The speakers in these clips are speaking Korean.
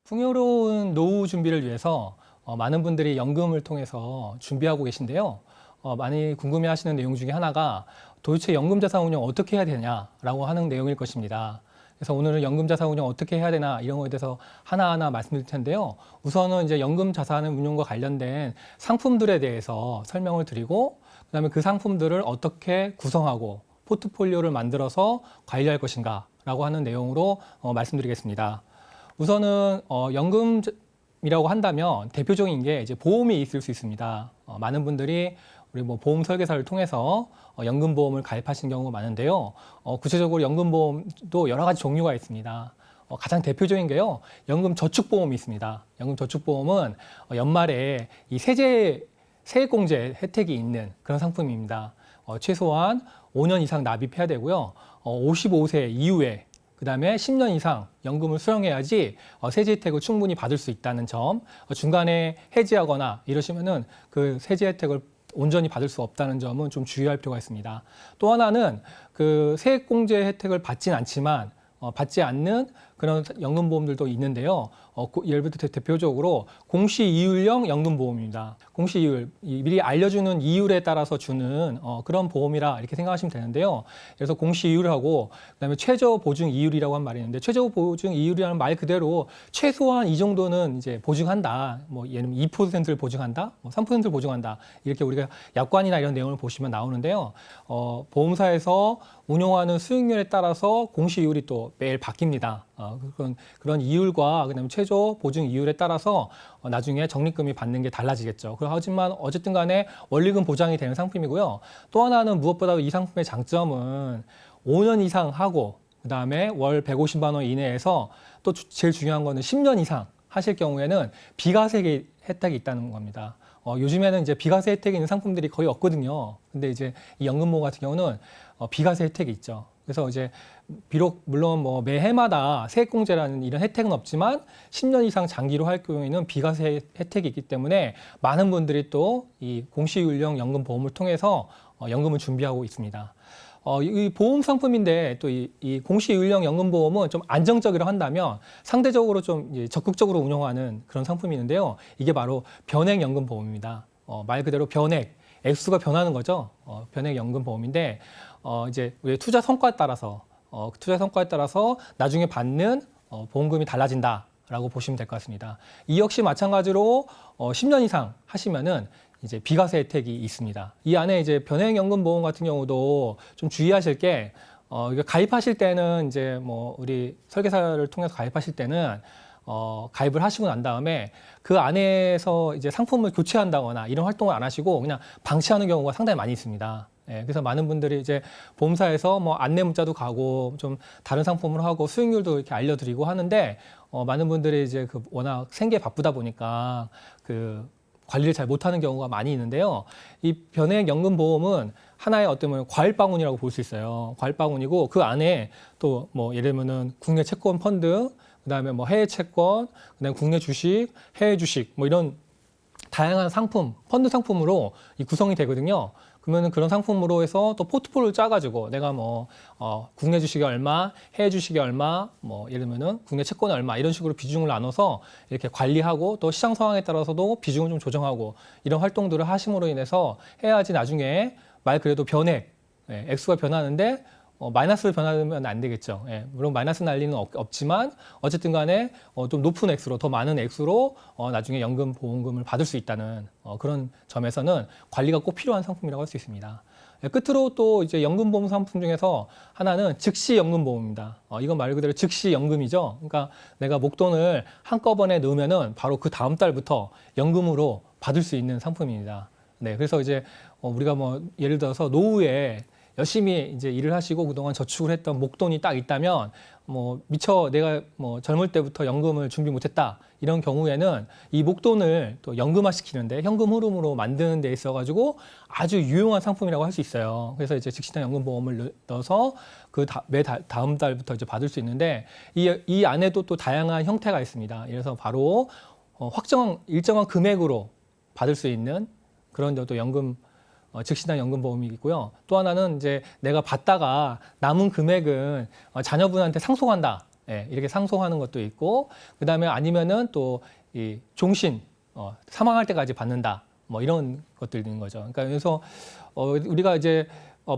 풍요로운 노후 준비를 위해서 많은 분들이 연금을 통해서 준비하고 계신데요. 많이 궁금해하시는 내용 중에 하나가 도대체 연금자산운용 어떻게 해야 되냐라고 하는 내용일 것입니다. 그래서 오늘은 연금자산운용 어떻게 해야 되나 이런 거에 대해서 하나하나 말씀드릴 텐데요. 우선은 이제 연금자산운용과 관련된 상품들에 대해서 설명을 드리고, 그다음에 그 상품들을 어떻게 구성하고 포트폴리오를 만들어서 관리할 것인가라고 하는 내용으로 말씀드리겠습니다. 우선은 연금이라고 한다면 대표적인 게 이제 보험이 있을 수 있습니다. 많은 분들이 우리 뭐 보험 설계사를 통해서 연금보험을 가입하신 경우가 많은데요. 구체적으로 연금보험도 여러 가지 종류가 있습니다. 가장 대표적인 게요, 연금저축보험이 있습니다. 연금저축보험은 연말에 이 세액공제 혜택이 있는 그런 상품입니다. 최소한 5년 이상 납입해야 되고요. 55세 이후에 그다음에 10년 이상 연금을 수령해야지 세제 혜택을 충분히 받을 수 있다는 점, 중간에 해지하거나 이러시면은 그 세제 혜택을 온전히 받을 수 없다는 점은 좀 주의할 필요가 있습니다. 또 하나는 그 세액공제 혜택을 받진 않지만 받지 않는 그런 연금보험들도 있는데요. 예를 들어 대표적으로 공시이율형 연금보험입니다. 공시이율, 미리 알려주는 이율에 따라서 주는 그런 보험이라 이렇게 생각하시면 되는데요. 그래서 공시이율하고 그다음에 최저보증이율이라고 한 말이 있는데, 최저보증이율이라는 말 그대로 최소한 이 정도는 이제 보증한다. 뭐 예를 들면 2%를 보증한다, 뭐 3%를 보증한다. 이렇게 우리가 약관이나 이런 내용을 보시면 나오는데요. 보험사에서 운용하는 수익률에 따라서 공시이율이 또 매일 바뀝니다. 그런 이율과 그다음에 최저 보증 이율에 따라서 나중에 적립금이 받는 게 달라지겠죠. 하지만 어쨌든 간에 원리금 보장이 되는 상품이고요. 또 하나는 무엇보다 이 상품의 장점은 5년 이상 하고 그다음에 월 150만 원 이내에서 또 제일 중요한 거는 10년 이상 하실 경우에는 비과세 혜택이 있다는 겁니다. 요즘에는 이제 비과세 혜택이 있는 상품들이 거의 없거든요. 근데 이제 이 연금보험 같은 경우는 비과세 혜택이 있죠. 그래서 이제 비록 물론 뭐 매해마다 세액공제라는 이런 혜택은 없지만 10년 이상 장기로 할 경우에는 비과세 혜택이 있기 때문에 많은 분들이 또 이 공시이율형 연금보험을 통해서 연금을 준비하고 있습니다. 이 보험 상품인데 또 이 공시이율형 연금보험은 좀 안정적이라고 한다면 상대적으로 좀 이제 적극적으로 운영하는 그런 상품이 있는데요. 이게 바로 변액연금보험입니다. 말 그대로 변액, 액수가 변하는 거죠. 변액연금보험인데 이제 우리의 투자 성과에 따라서 나중에 받는 보험금이 달라진다라고 보시면 될 것 같습니다. 이 역시 마찬가지로 10년 이상 하시면은 이제 비과세 혜택이 있습니다. 이 안에 이제 변액연금보험 같은 경우도 좀 주의하실 게 이거 가입하실 때는 이제 뭐 우리 설계사를 통해서 가입하실 때는 가입을 하시고 난 다음에 그 안에서 이제 상품을 교체한다거나 이런 활동을 안 하시고 그냥 방치하는 경우가 상당히 많이 있습니다. 예, 그래서 많은 분들이 이제 보험사에서 뭐 안내 문자도 가고 좀 다른 상품을 하고 수익률도 이렇게 알려드리고 하는데 많은 분들이 이제 그 워낙 생계 바쁘다 보니까 그 관리를 잘 못하는 경우가 많이 있는데요. 이 변액연금보험은 하나의 어떤 과일바구니라고 볼 수 있어요. 과일바구니고 그 안에 또 뭐 예를 들면은 국내 채권 펀드, 그다음에 뭐 해외 채권, 그다음에 국내 주식, 해외 주식 뭐 이런 다양한 상품, 펀드 상품으로 이 구성이 되거든요. 그러면은 그런 상품으로 해서 또 포트폴리오를 짜가지고 내가 뭐 국내 주식이 얼마, 해외 주식이 얼마, 뭐 예를 들면은 국내 채권이 얼마 이런 식으로 비중을 나눠서 이렇게 관리하고 또 시장 상황에 따라서도 비중을 좀 조정하고 이런 활동들을 하심으로 인해서 해야지 나중에 말 그래도 변액, 액수가 변하는데 마이너스를 변하면 안 되겠죠. 예, 물론 마이너스 날 리는 없지만 어쨌든 간에 좀 높은 액수로, 더 많은 액수로 나중에 연금 보험금을 받을 수 있다는 그런 점에서는 관리가 꼭 필요한 상품이라고 할 수 있습니다. 예, 끝으로 또 이제 연금보험 상품 중에서 하나는 즉시 연금보험입니다. 이건 말 그대로 즉시 연금이죠. 그러니까 내가 목돈을 한꺼번에 넣으면은 바로 그 다음 달부터 연금으로 받을 수 있는 상품입니다. 네, 그래서 이제 우리가 뭐 예를 들어서 노후에 열심히 이제 일을 하시고 그동안 저축을 했던 목돈이 딱 있다면 뭐 미처 내가 뭐 젊을 때부터 연금을 준비 못했다 이런 경우에는 이 목돈을 또 연금화 시키는데 현금 흐름으로 만드는 데 있어 가지고 아주 유용한 상품이라고 할 수 있어요. 그래서 이제 즉시나 연금보험을 넣어서 그 다음 달부터 이제 받을 수 있는데 이 안에도 또 다양한 형태가 있습니다. 그래서 바로 일정한 금액으로 받을 수 있는 그런 또 연금 즉시나 연금보험이 있고요. 또 하나는 이제 내가 받다가 남은 금액은 자녀분한테 상속한다. 예, 이렇게 상속하는 것도 있고, 그다음에 아니면은 또 이 종신, 사망할 때까지 받는다. 뭐 이런 것들이 있는 거죠. 그러니까 그래서 우리가 이제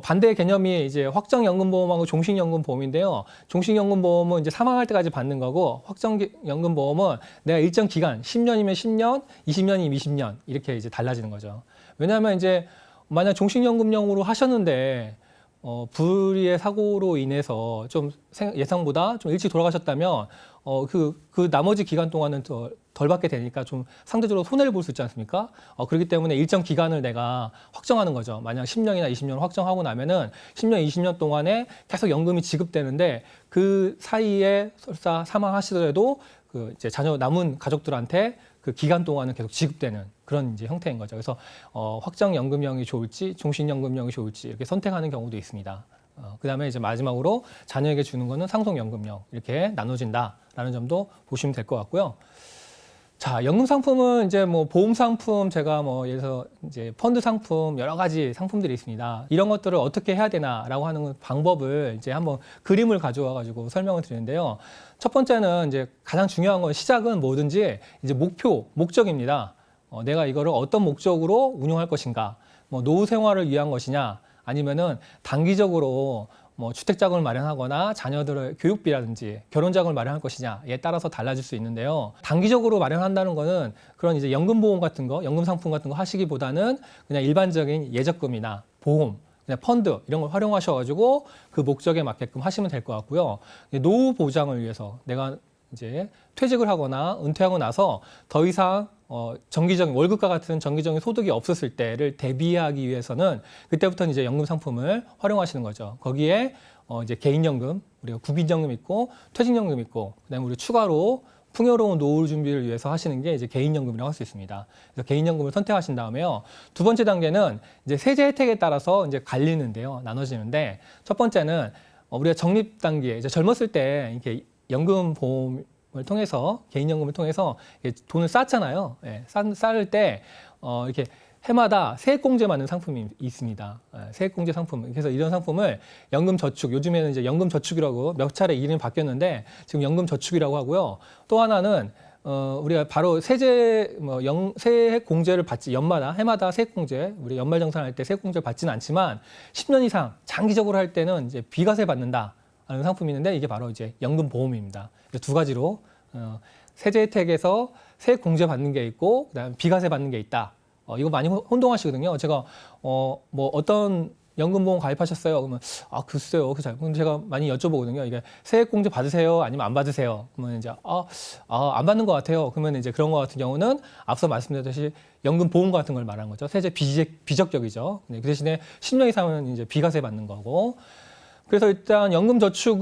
반대 개념이 이제 확정연금보험하고 종식연금보험인데요. 종식연금보험은 이제 사망할 때까지 받는 거고, 확정연금보험은 내가 일정 기간, 10년이면 10년, 20년이면 20년 이렇게 이제 달라지는 거죠. 왜냐하면 이제 만약 종식연금용으로 하셨는데 불의의 사고로 인해서 좀 예상보다 좀 일찍 돌아가셨다면 그 나머지 기간 동안은 덜 받게 되니까 좀 상대적으로 손해를 볼 수 있지 않습니까? 그렇기 때문에 일정 기간을 내가 확정하는 거죠. 만약 10년이나 20년을 확정하고 나면은 10년, 20년 동안에 계속 연금이 지급되는데 그 사이에 설사 사망하시더라도 그 이제 자녀 남은 가족들한테 그 기간 동안은 계속 지급되는 그런 이제 형태인 거죠. 그래서 확정연금형이 좋을지 종식연금형이 좋을지 이렇게 선택하는 경우도 있습니다. 그다음에 이제 마지막으로 자녀에게 주는 거는 상속연금형 이렇게 나눠진다라는 점도 보시면 될 것 같고요. 자, 연금 상품은 이제 뭐 보험 상품, 제가 뭐 예를 들어서 이제 펀드 상품 여러 가지 상품들이 있습니다. 이런 것들을 어떻게 해야 되나라고 하는 방법을 이제 한번 그림을 가져와 가지고 설명을 드리는데요. 첫 번째는 이제 가장 중요한 건 시작은 뭐든지 이제 목적입니다. 내가 이거를 어떤 목적으로 운용할 것인가? 뭐 노후 생활을 위한 것이냐? 아니면은 단기적으로 뭐 주택자금을 마련하거나 자녀들의 교육비라든지 결혼자금을 마련할 것이냐에 따라서 달라질 수 있는데요. 단기적으로 마련한다는 거는 그런 이제 연금보험 같은 거, 연금 상품 같은 거 하시기보다는 그냥 일반적인 예적금이나 보험, 그냥 펀드 이런 걸 활용하셔가지고 그 목적에 맞게끔 하시면 될 것 같고요. 노후 보장을 위해서 내가 이제 퇴직을 하거나 은퇴하고 나서 더 이상 정기적인 월급과 같은 정기적인 소득이 없었을 때를 대비하기 위해서는 그때부터는 이제 연금 상품을 활용하시는 거죠. 거기에 이제 개인연금, 우리가 국민연금 있고 퇴직연금 있고 그다음에 우리 추가로 풍요로운 노후 준비를 위해서 하시는 게 이제 개인연금이라고 할 수 있습니다. 그래서 개인연금을 선택하신 다음에요. 두 번째 단계는 이제 세제 혜택에 따라서 이제 갈리는데요, 나눠지는데 첫 번째는 우리가 적립 단계에 이제 젊었을 때 이렇게 연금 보험을 통해서 개인연금을 통해서 돈을 쌓잖아요. 예, 쌓을 때 이렇게 해마다 세액공제 받는 상품이 있습니다. 예, 세액공제 상품. 그래서 이런 상품을 연금저축, 요즘에는 이제 연금저축이라고 몇 차례 이름이 바뀌었는데 지금 연금저축이라고 하고요. 또 하나는 우리가 바로 세액 공제를 받지, 해마다 세액 공제, 우리 연말정산할 때 세액 공제를 받지는 않지만 10년 이상 장기적으로 할 때는 이제 비과세 받는다. 하는 상품이 있는데 이게 바로 이제 연금보험입니다. 두 가지로 세제 혜택에서 세액 공제 받는 게 있고 그다음에 비과세 받는 게 있다. 이거 많이 혼동하시거든요. 제가 뭐 어떤 연금보험 가입하셨어요? 그러면 글쎄요. 그럼 제가 많이 여쭤보거든요. 이게 세액 공제 받으세요? 아니면 안 받으세요? 그러면 이제 안 받는 것 같아요. 그러면 이제 그런 것 같은 경우는 앞서 말씀드렸듯이 연금보험 같은 걸 말하는 거죠. 세제 비적격이죠. 그 대신에 10년 이상은 이제 비과세 받는 거고. 그래서 일단 연금저축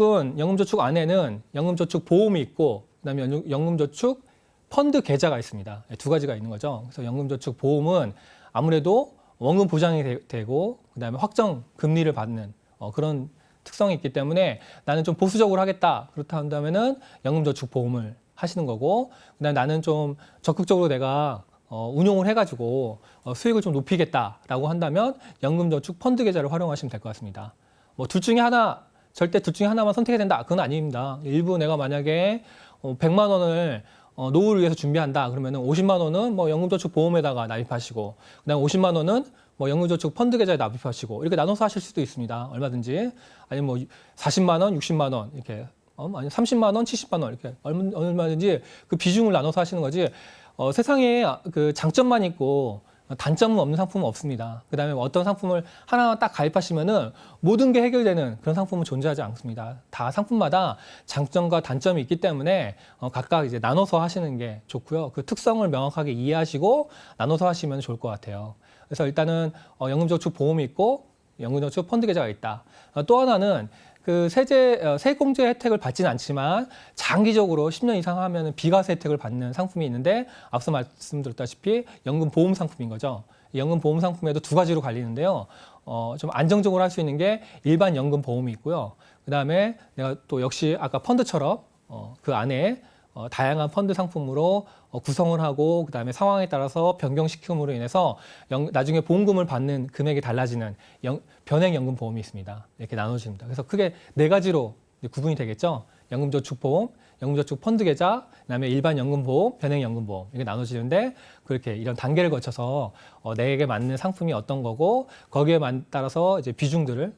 안에는 연금저축 보험이 있고 그다음에 연금저축 펀드 계좌가 있습니다. 두 가지가 있는 거죠. 그래서 연금저축 보험은 아무래도 원금 보장이 되고 그다음에 확정 금리를 받는 그런 특성이 있기 때문에 나는 좀 보수적으로 하겠다. 그렇다 한다면은 연금저축 보험을 하시는 거고 그다음에 나는 좀 적극적으로 내가 운용을 해가지고 수익을 좀 높이겠다라고 한다면 연금저축 펀드 계좌를 활용하시면 될 것 같습니다. 뭐 절대 둘 중에 하나만 선택해야 된다. 그건 아닙니다. 일부 내가 만약에 100만 원을 노후를 위해서 준비한다. 그러면은 50만 원은 뭐 연금저축 보험에다가 납입하시고, 그다음에 50만 원은 뭐 연금저축 펀드 계좌에 납입하시고 이렇게 나눠서 하실 수도 있습니다. 얼마든지. 아니면 뭐 40만 원, 60만 원 이렇게 아니 30만 원, 70만 원 이렇게 얼마든지 그 비중을 나눠서 하시는 거지. 세상에 그 장점만 있고 단점은 없는 상품은 없습니다. 그다음에 어떤 상품을 하나 딱 가입하시면은 모든 게 해결되는 그런 상품은 존재하지 않습니다. 다 상품마다 장점과 단점이 있기 때문에 각각 이제 나눠서 하시는 게 좋고요. 그 특성을 명확하게 이해하시고 나눠서 하시면 좋을 것 같아요. 그래서 일단은 연금저축 보험이 있고 연금저축 펀드 계좌가 있다. 또 하나는 그 세액공제 혜택을 받지는 않지만 장기적으로 10년 이상 하면 비과세 혜택을 받는 상품이 있는데 앞서 말씀드렸다시피 연금보험 상품인 거죠. 연금보험 상품에도 두 가지로 갈리는데요. 좀 안정적으로 할 수 있는 게 일반 연금보험이 있고요. 그다음에 내가 또 역시 아까 펀드처럼 그 안에 다양한 펀드 상품으로 구성을 하고 그다음에 상황에 따라서 변경시킴으로 인해서 나중에 보험금을 받는 금액이 달라지는 변액연금 보험이 있습니다. 이렇게 나눠집니다. 그래서 크게 네 가지로 구분이 되겠죠. 연금저축보험, 연금저축 펀드 계좌, 그다음에 일반 연금보험, 변액연금보험 이게 나눠지는데 그렇게 이런 단계를 거쳐서 내게 맞는 상품이 어떤 거고 거기에 따라서 이제 비중들을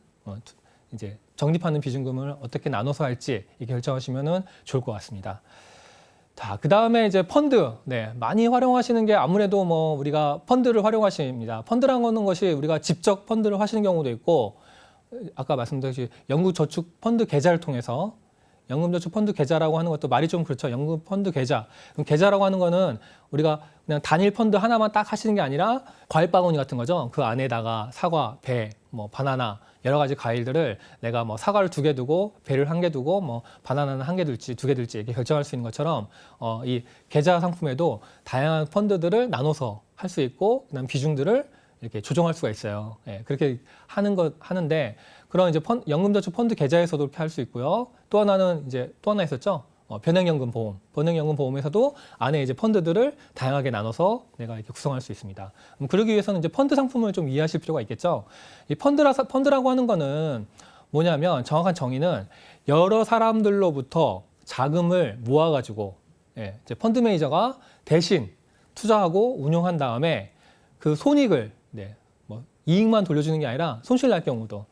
이제 적립하는 비중금을 어떻게 나눠서 할지 이렇게 결정하시면은 좋을 것 같습니다. 자, 그 다음에 이제 펀드. 네, 많이 활용하시는 게 아무래도 뭐 우리가 펀드를 활용하십니다. 펀드라는 것이 우리가 직접 펀드를 하시는 경우도 있고 아까 말씀드렸듯이 연금저축 펀드 계좌를 통해서 연금저축 펀드 계좌라고 하는 것도 말이 좀 그렇죠. 연금 펀드 계좌. 그럼 계좌라고 하는 거는 우리가 그냥 단일 펀드 하나만 딱 하시는 게 아니라 과일 바구니 같은 거죠. 그 안에다가 사과, 배, 뭐 바나나 여러 가지 과일들을 내가 뭐 사과를 2개 두고 배를 1개 두고 뭐 바나나는 1개 둘지 2개 둘지 이렇게 결정할 수 있는 것처럼 이 계좌 상품에도 다양한 펀드들을 나눠서 할 수 있고 그다음 비중들을 이렇게 조정할 수가 있어요. 예, 그렇게 하는데 그런 이제 연금저축 펀드 계좌에서도 그렇게 할 수 있고요. 또 하나는 이제 또 하나 있었죠. 변액연금보험. 변액연금보험에서도 안에 이제 펀드들을 다양하게 나눠서 내가 이렇게 구성할 수 있습니다. 그러기 위해서는 이제 펀드 상품을 좀 이해하실 필요가 있겠죠. 이 펀드라고 하는 거는 뭐냐면 정확한 정의는 여러 사람들로부터 자금을 모아가지고 이제 펀드 매니저가 대신 투자하고 운용한 다음에 그 손익을 뭐 이익만 돌려주는 게 아니라 손실 날 경우도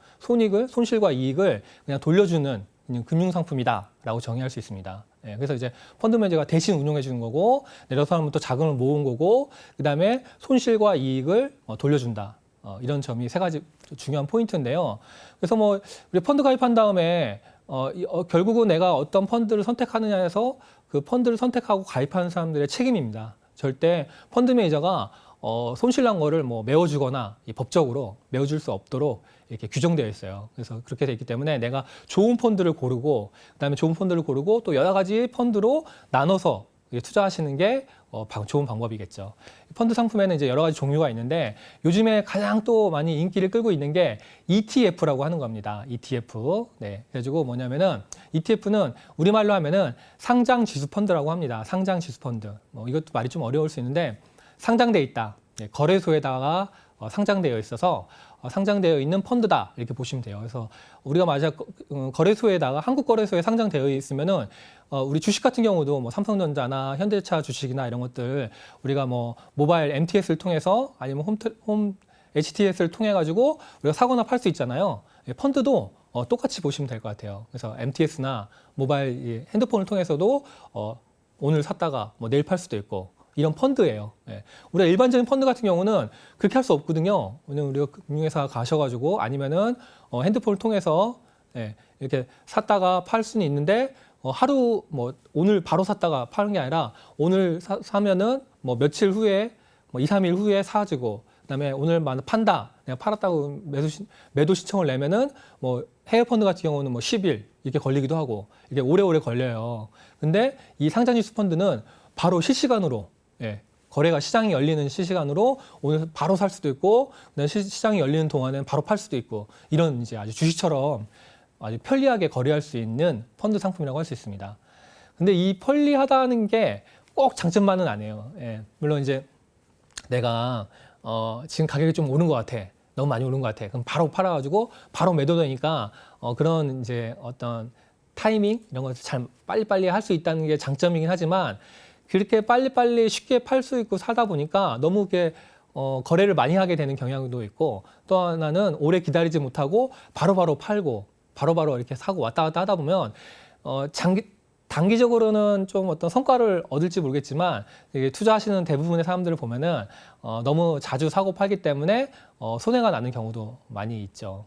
손실과 이익을 그냥 돌려주는 그냥 금융상품이다라고 정의할 수 있습니다. 그래서 이제 펀드 매니저가 대신 운용해 주는 거고 여러 사람부터 자금을 모은 거고 그다음에 손실과 이익을 돌려준다. 이런 점이 3가지 중요한 포인트인데요. 그래서 뭐 우리 펀드 가입한 다음에 결국은 내가 어떤 펀드를 선택하느냐에서 그 펀드를 선택하고 가입하는 사람들의 책임입니다. 절대 펀드 매니저가 손실난 거를 뭐 메워주거나 법적으로 메워줄 수 없도록 이렇게 규정되어 있어요. 그래서 그렇게 되어 있기 때문에 내가 좋은 펀드를 고르고 그다음에 좋은 펀드를 고르고 또 여러 가지 펀드로 나눠서 투자하시는 게 좋은 방법이겠죠. 펀드 상품에는 이제 여러 가지 종류가 있는데 요즘에 가장 또 많이 인기를 끌고 있는 게 ETF라고 하는 겁니다. ETF. 네. 그래가지고 뭐냐면은 ETF는 우리말로 하면은 상장 지수 펀드라고 합니다. 상장 지수 펀드. 이것도 말이 좀 어려울 수 있는데 상장돼 있다. 거래소에다가 상장되어 있어서 상장되어 있는 펀드다 이렇게 보시면 돼요. 그래서 우리가 만약 거래소에다가 한국 거래소에 상장되어 있으면은 우리 주식 같은 경우도 뭐 삼성전자나 현대차 주식이나 이런 것들 우리가 뭐 모바일 MTS를 통해서 아니면 홈 HTS를 통해 가지고 우리가 사거나 팔 수 있잖아요. 펀드도 똑같이 보시면 될 것 같아요. 그래서 MTS나 모바일 핸드폰을 통해서도 오늘 샀다가 뭐 내일 팔 수도 있고. 이런 펀드예요. 우리가 일반적인 펀드 같은 경우는 그렇게 할 수 없거든요. 왜냐면 우리가 금융회사 가셔가지고 아니면은 핸드폰을 통해서 이렇게 샀다가 팔 수는 있는데 하루 뭐 오늘 바로 샀다가 파는 게 아니라 오늘 사면은 뭐 며칠 후에 뭐 2, 3일 후에 사지고 그다음에 오늘 판다 내가 팔았다고 매도 신청을 내면은 뭐 해외 펀드 같은 경우는 뭐 10일 이렇게 걸리기도 하고 이게 오래오래 걸려요. 근데 이 상장지수 펀드는 바로 실시간으로 거래가 시장이 열리는 실시간으로 오늘 바로 살 수도 있고 시장이 열리는 동안은 바로 팔 수도 있고 이런 이제 아주 주식처럼 아주 편리하게 거래할 수 있는 펀드 상품이라고 할 수 있습니다. 근데 이 편리하다는 게 꼭 장점만은 아니에요. 물론 이제 내가 지금 가격이 좀 오른 것 같아. 너무 많이 오른 것 같아. 그럼 바로 팔아가지고 바로 매도되니까 그런 이제 어떤 타이밍 이런 것을 잘 빨리빨리 할 수 있다는 게 장점이긴 하지만 그렇게 빨리빨리 쉽게 팔 수 있고 사다 보니까 너무 이렇게 거래를 많이 하게 되는 경향도 있고 또 하나는 오래 기다리지 못하고 바로바로 팔고 바로바로 이렇게 사고 왔다 갔다 하다 보면 단기적으로는 좀 어떤 성과를 얻을지 모르겠지만 이게 투자하시는 대부분의 사람들을 보면은 너무 자주 사고 팔기 때문에 손해가 나는 경우도 많이 있죠.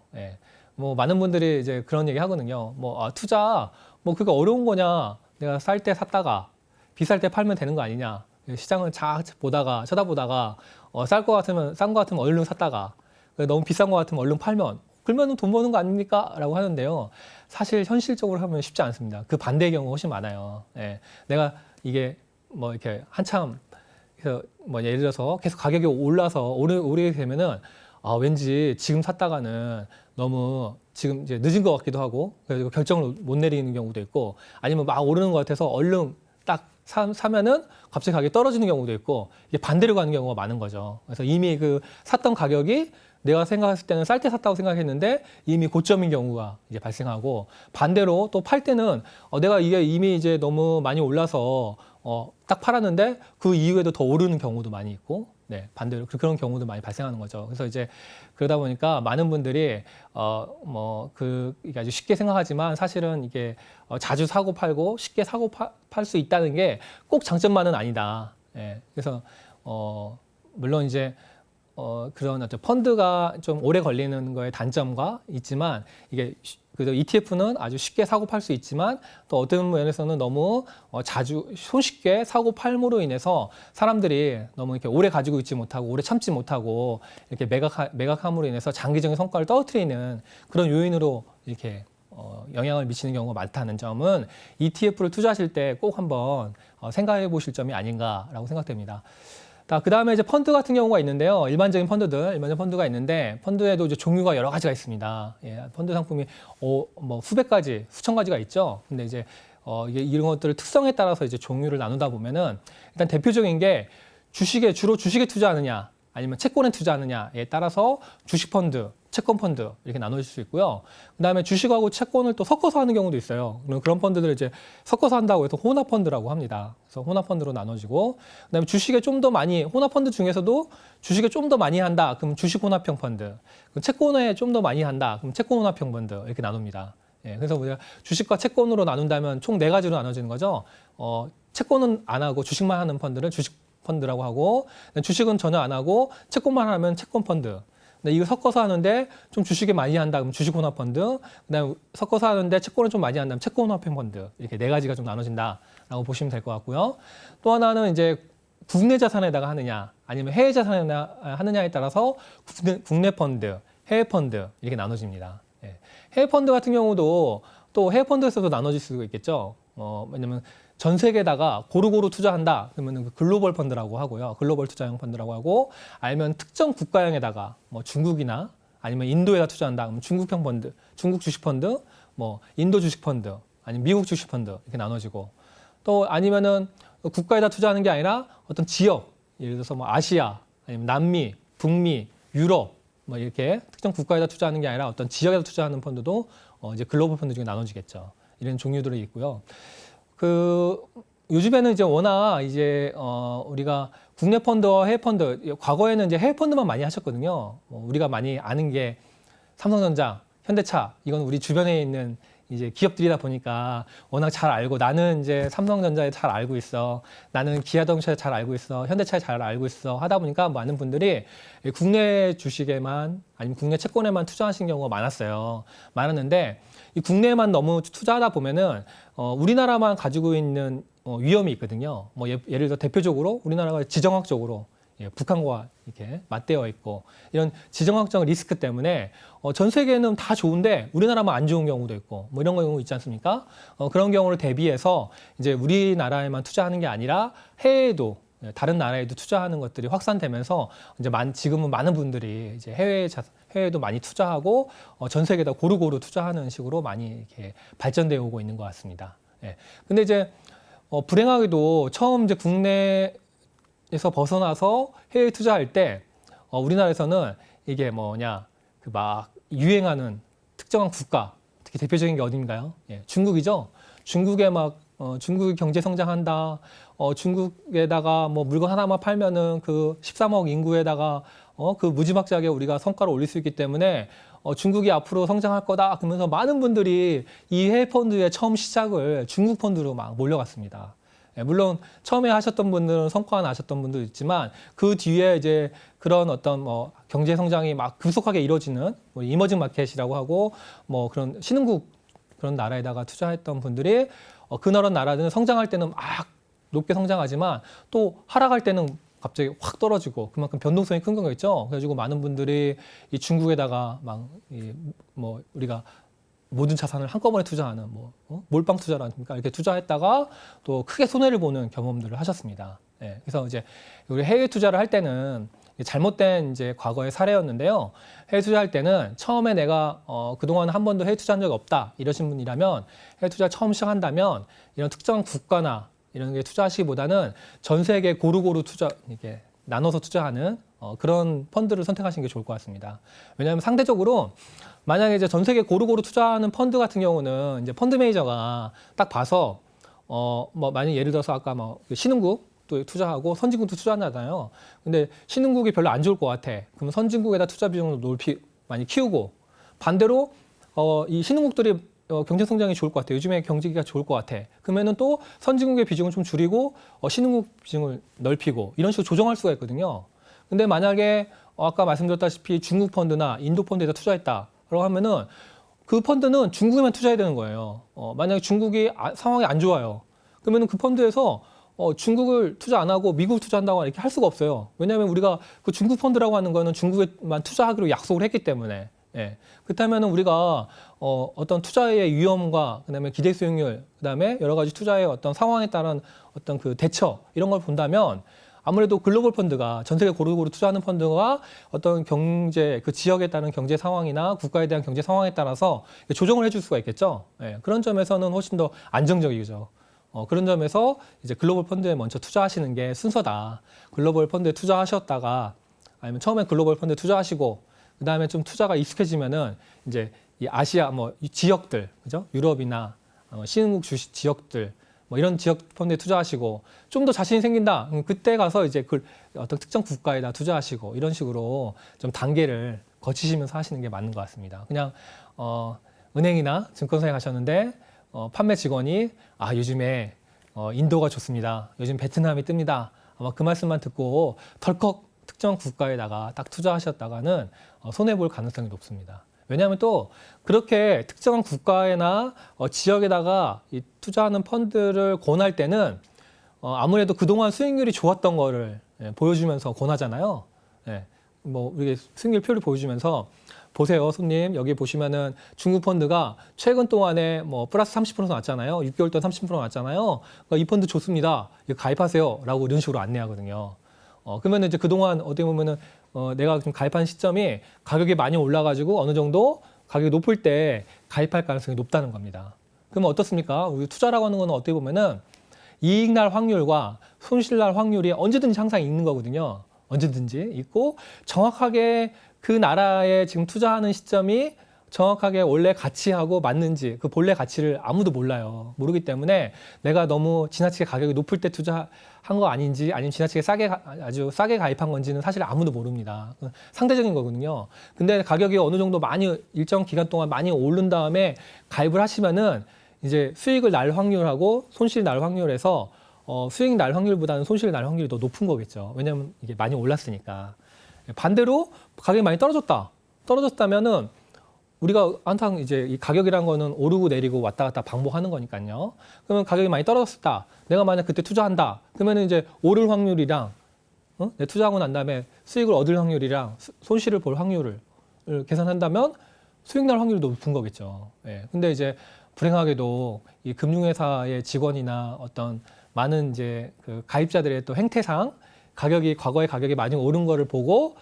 뭐 많은 분들이 이제 그런 얘기 하거든요. 투자 뭐 그게 어려운 거냐? 내가 쌀 때 샀다가 비쌀 때 팔면 되는 거 아니냐. 시장을 쳐다보다가 싼 거 같으면 얼른 샀다가 너무 비싼 거 같으면 얼른 팔면 그러면 돈 버는 거 아닙니까? 라고 하는데요. 사실 현실적으로 하면 쉽지 않습니다. 그 반대의 경우가 훨씬 많아요. 내가 이게 뭐 이렇게 한참 그래서 뭐 예를 들어서 계속 가격이 올라서 오르게 되면은 왠지 지금 샀다가는 너무 지금 이제 늦은 것 같기도 하고 그래서 결정을 못 내리는 경우도 있고 아니면 막 오르는 것 같아서 얼른 딱 사면은 갑자기 가격이 떨어지는 경우도 있고 이게 반대로 가는 경우가 많은 거죠. 그래서 이미 그 샀던 가격이 내가 생각했을 때는 쌀 때 샀다고 생각했는데 이미 고점인 경우가 이제 발생하고, 반대로 또 팔 때는 내가 이게 이미 이제 너무 많이 올라서 딱 팔았는데 그 이후에도 더 오르는 경우도 많이 있고, 네, 반대로 그런 경우도 많이 발생하는 거죠. 그래서 이제 그러다 보니까 많은 분들이 이게 아주 쉽게 생각하지만 사실은 이게 자주 사고 팔고 쉽게 사고 팔 수 있다는 게 꼭 장점만은 아니다. 예, 그래서 물론 이제 그런 어떤 펀드가 좀 오래 걸리는 거에 단점과 있지만, 이게 그래서 ETF는 아주 쉽게 사고 팔 수 있지만 또 어떤 면에서는 너무 자주 손쉽게 사고 팔므로 인해서 사람들이 너무 이렇게 오래 가지고 있지 못하고 오래 참지 못하고 이렇게 매각함으로 인해서 장기적인 성과를 떨어뜨리는 그런 요인으로 이렇게 영향을 미치는 경우가 많다는 점은 ETF를 투자하실 때 꼭 한번 생각해 보실 점이 아닌가라고 생각됩니다. 그 다음에 이제 펀드 같은 경우가 있는데요. 일반적인 펀드가 있는데, 펀드에도 이제 종류가 여러 가지가 있습니다. 예, 펀드 상품이 수백 가지, 수천 가지가 있죠. 근데 이제 이런 것들을 특성에 따라서 이제 종류를 나누다 보면은, 일단 대표적인 게 주로 주식에 투자하느냐, 아니면 채권에 투자하느냐에 따라서 주식 펀드, 채권 펀드 이렇게 나눠질 수 있고요. 그다음에 주식하고 채권을 또 섞어서 하는 경우도 있어요. 그런 펀드들을 이제 섞어서 한다고 해서 혼합 펀드라고 합니다. 그래서 혼합 펀드로 나눠지고, 그다음에 혼합 펀드 중에서도 주식에 좀 더 많이 한다. 그럼 주식 혼합형 펀드. 채권에 좀 더 많이 한다. 그럼 채권 혼합형 펀드 이렇게 나눕니다. 예, 그래서 우리가 주식과 채권으로 나눈다면 총 4가지로 나눠지는 거죠. 채권은 안 하고 주식만 하는 펀드를 주식 펀드라고 하고, 주식은 전혀 안 하고 채권만 하면 채권 펀드. 근데 이거 섞어서 하는데 좀 주식에 많이 한다 그러면 주식 혼합 펀드, 그다음에 섞어서 하는데 채권을 좀 많이 한다면 채권 혼합형 펀드, 이렇게 4가지가 좀 나눠진다라고 보시면 될 것 같고요. 또 하나는 이제 국내 자산에다가 하느냐 아니면 해외 자산에 하느냐에 따라서 국내 펀드, 해외 펀드 이렇게 나눠집니다. 예. 해외 펀드 같은 경우도 또 해외 펀드에서도 나눠질 수가 있겠죠. 왜냐면 전 세계에다가 고루고루 투자한다 그러면 그 글로벌 펀드라고 하고요. 글로벌 투자형 펀드라고 하고, 아니면 특정 국가형에다가 중국이나 아니면 인도에다 투자한다 그러면 중국형 펀드, 중국 주식 펀드, 인도 주식 펀드, 아니면 미국 주식 펀드 이렇게 나눠지고, 또 아니면은 국가에다 투자하는 게 아니라 어떤 지역, 예를 들어서 아시아, 아니면 남미, 북미, 유럽 이렇게 특정 국가에다 투자하는 게 아니라 어떤 지역에다 투자하는 펀드도 이제 글로벌 펀드 중에 나눠지겠죠. 이런 종류들이 있고요. 요즘에는 이제 워낙 이제 우리가 국내 펀드와 해외 펀드, 과거에는 이제 해외 펀드만 많이 하셨거든요. 우리가 많이 아는 게 삼성전자, 현대차, 이건 우리 주변에 있는 이제 기업들이다 보니까 워낙 잘 알고, 나는 이제 삼성전자에 잘 알고 있어, 나는 기아자동차에 잘 알고 있어, 현대차에 잘 알고 있어 하다 보니까 많은 분들이 국내 주식에만 아니면 국내 채권에만 투자하신 경우가 많았는데, 이 국내에만 너무 투자하다 보면은 우리나라만 가지고 있는 위험이 있거든요. 예를 들어 대표적으로 우리나라가 지정학적으로 북한과 이렇게 맞대어 있고, 이런 지정학적 리스크 때문에 전 세계는 다 좋은데 우리나라만 안 좋은 경우도 있고 이런 경우 있지 않습니까? 그런 경우를 대비해서 이제 우리나라에만 투자하는 게 아니라 해외에도, 다른 나라에도 투자하는 것들이 확산되면서 이제 지금은 많은 분들이 이제 해외에도 많이 투자하고 전 세계에다 고루고루 투자하는 식으로 많이 이렇게 발전되어 오고 있는 것 같습니다. 예. 근데 이제 불행하게도 처음 이제 국내에서 벗어나서 해외 투자할 때 우리나라에서는 이게 막 유행하는 특정한 국가, 특히 대표적인 게 어딘가요? 예, 중국이죠. 중국에 중국이 경제 성장한다. 중국에다가 물건 하나만 팔면은 그 13억 인구에다가 그 무지막지하게 우리가 성과를 올릴 수 있기 때문에 중국이 앞으로 성장할 거다 그러면서 많은 분들이 이 해외 펀드의 처음 시작을 중국 펀드로 막 몰려갔습니다. 예, 물론 처음에 하셨던 분들은 성과가 나셨던 분도 있지만 그 뒤에 이제 그런 어떤 경제 성장이 막 급속하게 이루어지는 이머징 마켓이라고 하고 그런 신흥국 그런 나라에다가 투자했던 분들이 그런 나라들은 성장할 때는 막 높게 성장하지만 또 하락할 때는 갑자기 확 떨어지고, 그만큼 변동성이 큰 거겠죠. 그래가지고 많은 분들이 이 중국에다가 우리가 모든 자산을 한꺼번에 투자하는 몰빵 투자라 않습니까? 이렇게 투자했다가 또 크게 손해를 보는 경험들을 하셨습니다. 예, 그래서 이제 우리 해외 투자를 할 때는 잘못된 이제 과거의 사례였는데요. 해외 투자할 때는 처음에 내가 그동안 한 번도 해외 투자한 적이 없다 이러신 분이라면, 해외 투자 처음 시작한다면 이런 특정한 국가나 이런 게 투자하시기보다는 전 세계 고루고루 이렇게 나눠서 투자하는 그런 펀드를 선택하시는 게 좋을 것 같습니다. 왜냐하면 상대적으로 만약에 이제 전 세계 고루고루 투자하는 펀드 같은 경우는 이제 펀드 매니저가 딱 봐서 뭐 만약 예를 들어서 아까 뭐 신흥국도 투자하고 선진국도 투자하잖아요. 근데 신흥국이 별로 안 좋을 것 같아. 그러면 선진국에다 투자 비중을 많이 키우고 반대로 이 신흥국들이 경제 성장이 좋을 것 같아. 요즘에 경제가 좋을 것 같아. 그러면은 또 선진국의 비중을 좀 줄이고 신흥국 비중을 넓히고 이런 식으로 조정할 수가 있거든요. 근데 만약에 아까 말씀드렸다시피 중국 펀드나 인도 펀드에다 투자했다라고 하면은 그 펀드는 중국에만 투자해야 되는 거예요. 만약에 중국이 상황이 안 좋아요. 그러면은 그 펀드에서 중국을 투자 안 하고 미국 투자한다고 이렇게 할 수가 없어요. 왜냐하면 우리가 그 중국 펀드라고 하는 거는 중국에만 투자하기로 약속을 했기 때문에. 예. 그렇다면 우리가 어떤 투자의 위험과 그다음에 기대 수익률, 그다음에 여러 가지 투자의 어떤 상황에 따른 어떤 그 대처 이런 걸 본다면 아무래도 글로벌 펀드가 전 세계 고루고루 투자하는 펀드가 어떤 경제 그 지역에 따른 경제 상황이나 국가에 대한 경제 상황에 따라서 조정을 해줄 수가 있겠죠. 예. 그런 점에서는 훨씬 더 안정적이죠. 그런 점에서 이제 글로벌 펀드에 먼저 투자하시는 게 순서다. 글로벌 펀드에 투자하셨다가 아니면 처음에 글로벌 펀드에 투자하시고 그다음에 좀 투자가 익숙해지면은 이제 이 아시아 뭐 이 지역들, 그죠? 유럽이나 신흥국 주식 지역들 뭐 이런 지역 펀드에 투자하시고 좀 더 자신이 생긴다. 그때 가서 이제 그 어떤 특정 국가에다 투자하시고 이런 식으로 좀 단계를 거치시면서 하시는 게 맞는 것 같습니다. 그냥 은행이나 증권사에 가셨는데 판매 직원이 요즘에 인도가 좋습니다. 요즘 베트남이 뜹니다. 아마 그 말씀만 듣고 덜컥 특정 국가에다가 딱 투자하셨다가는 손해볼 가능성이 높습니다. 왜냐하면 또 그렇게 특정한 국가나 지역에다가 이 투자하는 펀드를 권할 때는 아무래도 그동안 수익률이 좋았던 거를 보여주면서 권하잖아요. 예, 뭐 이게 수익률 표를 보여주면서 보세요, 손님. 여기 보시면은 중국 펀드가 최근 동안에 뭐 플러스 30% 나왔잖아요. 6개월 동안 30% 나왔잖아요. 그러니까 이 펀드 좋습니다. 이거 가입하세요. 라고 이런 식으로 안내하거든요. 그러면 이제 그동안 어떻게 보면은 내가 좀 가입한 시점이 가격이 많이 올라가지고 어느 정도 가격이 높을 때 가입할 가능성이 높다는 겁니다. 그러면 어떻습니까? 우리 투자라고 하는 거는 어떻게 보면은 이익 날 확률과 손실 날 확률이 언제든지 항상 있는 거거든요. 언제든지 있고 정확하게 그 나라에 지금 투자하는 시점이 정확하게 원래 가치하고 맞는지 그 본래 가치를 아무도 몰라요. 모르기 때문에 내가 너무 지나치게 가격이 높을 때 투자한 거 아닌지 아니면 지나치게 아주 싸게 가입한 건지는 사실 아무도 모릅니다. 상대적인 거거든요. 근데 가격이 어느 정도 많이 일정 기간 동안 많이 오른 다음에 가입을 하시면은 이제 수익을 날 확률하고 손실 날 확률에서 수익 날 확률보다는 손실 날 확률이 더 높은 거겠죠. 왜냐하면 이게 많이 올랐으니까. 반대로 가격이 많이 떨어졌다면은 우리가 항상 이제 이 가격이란 거는 오르고 내리고 왔다 갔다 반복하는 거니까요. 그러면 가격이 많이 떨어졌다. 내가 만약 그때 투자한다. 그러면 이제 오를 확률이랑 내 투자하고 난 다음에 수익을 얻을 확률이랑 손실을 볼 확률을 계산한다면 수익 날 확률이 높은 거겠죠. 예. 근데 이제 불행하게도 이 금융회사의 직원이나 어떤 많은 이제 그 가입자들의 또 행태상 과거에 가격이 많이 오른 거를 보고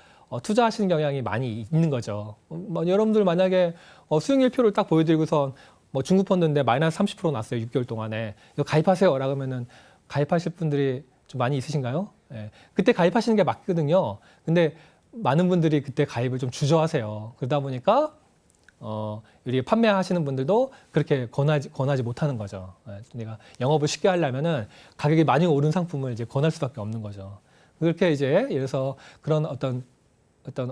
투자하시는 경향이 많이 있는 거죠. 뭐 여러분들 만약에 수익률표를 딱 보여드리고선 뭐 중국 펀드인데 마이너스 30% 났어요. 6개월 동안에. 이거 가입하세요. 라고 하면은 가입하실 분들이 좀 많이 있으신가요? 예. 그때 가입하시는 게 맞거든요. 근데 많은 분들이 그때 가입을 좀 주저하세요. 그러다 보니까 우리 판매하시는 분들도 그렇게 권하지 못하는 거죠. 내가 영업을 쉽게 하려면은 가격이 많이 오른 상품을 이제 권할 수밖에 없는 거죠. 그렇게 이제 예를 들어서 그런 어떤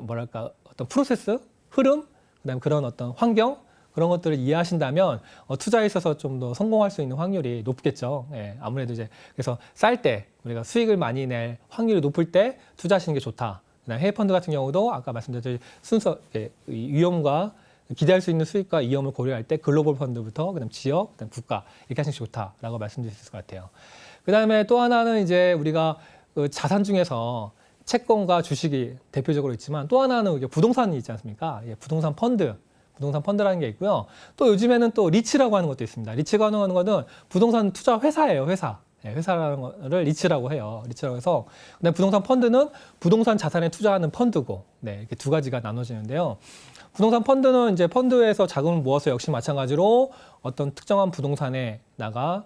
뭐랄까 어떤 프로세스, 흐름, 그다음에 그런 어떤 환경 그런 것들을 이해하신다면 투자에 있어서 좀 더 성공할 수 있는 확률이 높겠죠. 예, 아무래도 이제 그래서 쌀 때 우리가 수익을 많이 낼 확률이 높을 때 투자하시는 게 좋다. 그다음에 해외 펀드 같은 경우도 아까 말씀드렸듯이 순서 이 위험과 기대할 수 있는 수익과 위험을 고려할 때 글로벌 펀드부터 그다음 지역, 그다음 국가 이렇게 하시는 게 좋다라고 말씀드릴 수 있을 것 같아요. 그다음에 또 하나는 이제 우리가 그 자산 중에서 채권과 주식이 대표적으로 있지만 또 하나는 부동산이 있지 않습니까? 예, 부동산 펀드라는 게 있고요. 또 요즘에는 또 리츠라고 하는 것도 있습니다. 리츠라고 하는 것은 부동산 투자 회사예요, 회사. 예, 회사라는 거를 리츠라고 해요. 리츠라고 해서 그다음에 부동산 펀드는 부동산 자산에 투자하는 펀드고, 네, 이렇게 두 가지가 나눠지는데요. 부동산 펀드는 이제 펀드에서 자금을 모아서 역시 마찬가지로 어떤 특정한 부동산에다가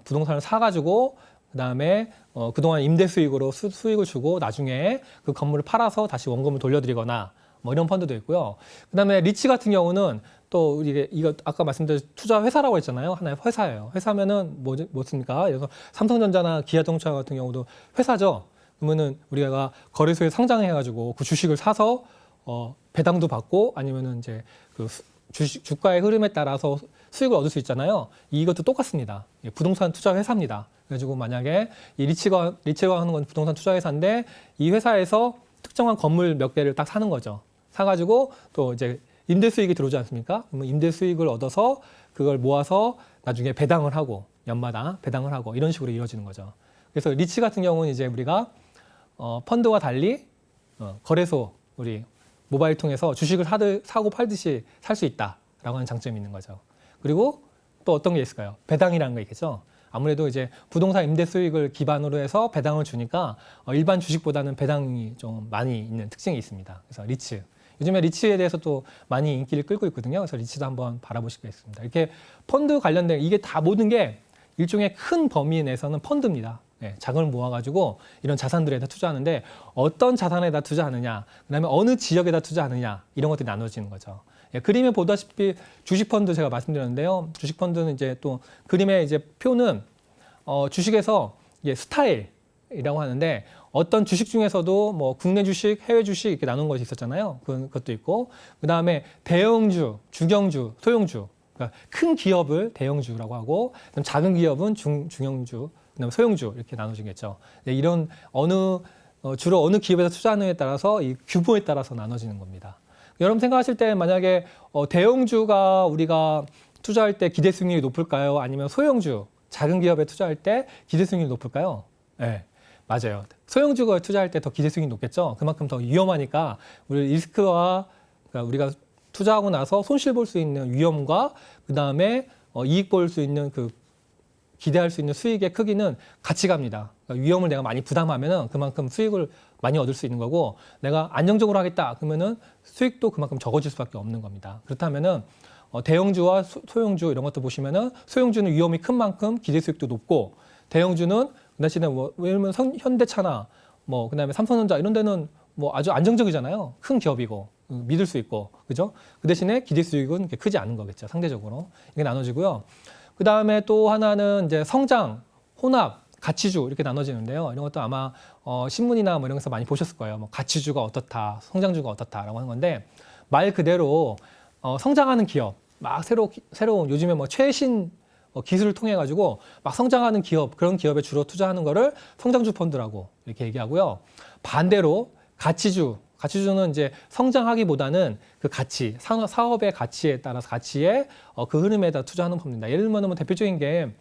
부동산을 사가지고 그다음에 그동안 임대 수익으로 수익을 주고 나중에 그 건물을 팔아서 다시 원금을 돌려드리거나 뭐 이런 펀드도 있고요. 그다음에 리츠 같은 경우는 또 이거 아까 말씀드린 투자 회사라고 했잖아요. 하나의 회사예요. 회사면은 뭐습니까? 그래서 삼성전자나 기아자동차 같은 경우도 회사죠. 그러면은 우리가 거래소에 상장해가지고 그 주식을 사서 배당도 받고 아니면은 이제 그 주가의 흐름에 따라서 수익을 얻을 수 있잖아요. 이것도 똑같습니다. 부동산 투자 회사입니다. 그래가지고 만약에 이 리츠가 하는 건 부동산 투자 회사인데 이 회사에서 특정한 건물 몇 개를 딱 사는 거죠. 사가지고 또 이제 임대 수익이 들어오지 않습니까? 그러면 임대 수익을 얻어서 그걸 모아서 나중에 배당을 하고 연마다 배당을 하고 이런 식으로 이루어지는 거죠. 그래서 리츠 같은 경우는 이제 우리가 펀드와 달리 거래소 우리 모바일 통해서 주식을 사고 팔듯이 살 수 있다라고 하는 장점이 있는 거죠. 그리고 또 어떤 게 있을까요? 배당이라는 거 있겠죠. 아무래도 이제 부동산 임대 수익을 기반으로 해서 배당을 주니까 일반 주식보다는 배당이 좀 많이 있는 특징이 있습니다. 그래서 리츠. 요즘에 리츠에 대해서 또 많이 인기를 끌고 있거든요. 그래서 리츠도 한번 바라보시겠습니다. 이렇게 펀드 관련된 이게 다 모든 게 일종의 큰 범위 내에서는 펀드입니다. 네, 자금을 모아가지고 이런 자산들에다 투자하는데 어떤 자산에다 투자하느냐, 그다음에 어느 지역에다 투자하느냐 이런 것들이 나눠지는 거죠. 예, 그림에 보다시피 주식펀드 제가 말씀드렸는데요. 주식펀드는 이제 또 그림의 이제 표는 주식에서 이게 스타일이라고 하는데 어떤 주식 중에서도 뭐 국내 주식, 해외 주식 이렇게 나눈 것이 있었잖아요. 그것도 있고 그다음에 대형주, 주경주, 소형주. 그러니까 큰 기업을 대형주라고 하고 그다음 작은 기업은 중형주, 그다음에 소형주 이렇게 나눠지겠죠. 네, 이런 주로 어느 기업에서 투자하느냐에 따라서 이 규모에 따라서 나눠지는 겁니다. 여러분 생각하실 때 만약에 대형주가 우리가 투자할 때 기대 수익률이 높을까요? 아니면 소형주, 작은 기업에 투자할 때 기대 수익률이 높을까요? 네, 맞아요. 소형주가 투자할 때 더 기대 수익률이 높겠죠. 그만큼 더 위험하니까 우리 리스크와 그러니까 우리가 투자하고 나서 손실 볼 수 있는 위험과 그 다음에 이익 볼 수 있는 기대할 수 있는 수익의 크기는 같이 갑니다. 그러니까 위험을 내가 많이 부담하면은 그만큼 수익을 많이 얻을 수 있는 거고 내가 안정적으로 하겠다 그러면은 수익도 그만큼 적어질 수밖에 없는 겁니다. 그렇다면은 대형주와 소형주 이런 것도 보시면은 소형주는 위험이 큰 만큼 기대 수익도 높고 대형주는 그 대신에 뭐 예를 들면 현대차나 뭐 그다음에 삼성전자 이런 데는 뭐 아주 안정적이잖아요. 큰 기업이고 믿을 수 있고 그죠? 그 대신에 기대 수익은 그렇게 크지 않은 거겠죠. 상대적으로 이게 나눠지고요. 그 다음에 또 하나는 이제 성장, 혼합, 가치주 이렇게 나눠지는데요. 이런 것도 아마 신문이나 뭐 이런 데서 많이 보셨을 거예요. 뭐 가치주가 어떻다, 성장주가 어떻다라고 하는 건데 말 그대로 성장하는 기업, 막 새로운 요즘에 뭐 최신 기술을 통해 가지고 막 성장하는 기업 그런 기업에 주로 투자하는 거를 성장주 펀드라고 이렇게 얘기하고요. 반대로 가치주는 이제 성장하기보다는 그 가치, 사업의 가치에 따라서 가치에 그 흐름에다 투자하는 겁니다. 예를 들면 뭐 대표적인 게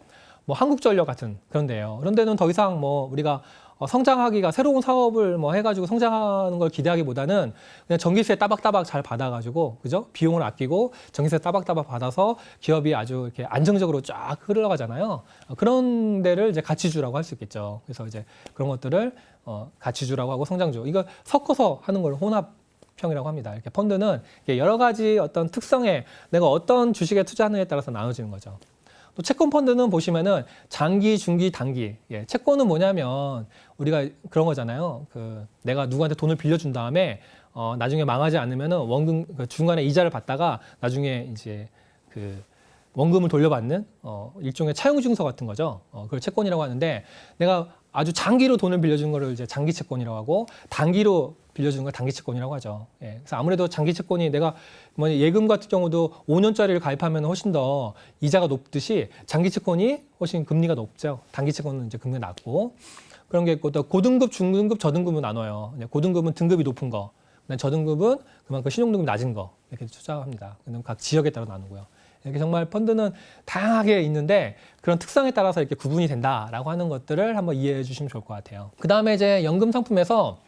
뭐 한국전력 같은 그런 데예요. 그런 데는 더 이상 뭐 우리가 성장하기가 새로운 사업을 뭐 해가지고 성장하는 걸 기대하기보다는 그냥 전기세 따박따박 잘 받아가지고 그죠? 비용을 아끼고 전기세 따박따박 받아서 기업이 아주 이렇게 안정적으로 쫙 흘러가잖아요. 그런 데를 이제 가치주라고 할 수 있겠죠. 그래서 이제 그런 것들을 가치주라고 하고 성장주 이거 섞어서 하는 걸 혼합형이라고 합니다. 이렇게 펀드는 여러 가지 어떤 특성에 내가 어떤 주식에 투자하느냐에 따라서 나눠지는 거죠. 또 채권 펀드는 보시면은 장기, 중기, 단기. 예, 채권은 뭐냐면 우리가 그런 거잖아요. 내가 누구한테 돈을 빌려준 다음에 나중에 망하지 않으면은 원금 중간에 이자를 받다가 나중에 이제 원금을 돌려받는 일종의 차용 증서 같은 거죠. 그걸 채권이라고 하는데 내가 아주 장기로 돈을 빌려준 거를 이제 장기 채권이라고 하고 단기로 빌려주는 걸 단기 채권이라고 하죠. 예, 그래서 아무래도 장기 채권이 내가 뭐 예금 같은 경우도 5년짜리를 가입하면 훨씬 더 이자가 높듯이 장기 채권이 훨씬 금리가 높죠. 단기 채권은 이제 금리가 낮고 그런 게 있고 또 고등급, 중등급, 저등급은 나눠요. 고등급은 등급이 높은 거, 저등급은 그만큼 신용등급이 낮은 거 이렇게 투자합니다. 각 지역에 따라 나누고요. 이렇게 정말 펀드는 다양하게 있는데 그런 특성에 따라서 이렇게 구분이 된다라고 하는 것들을 한번 이해해 주시면 좋을 것 같아요. 그 다음에 이제 연금 상품에서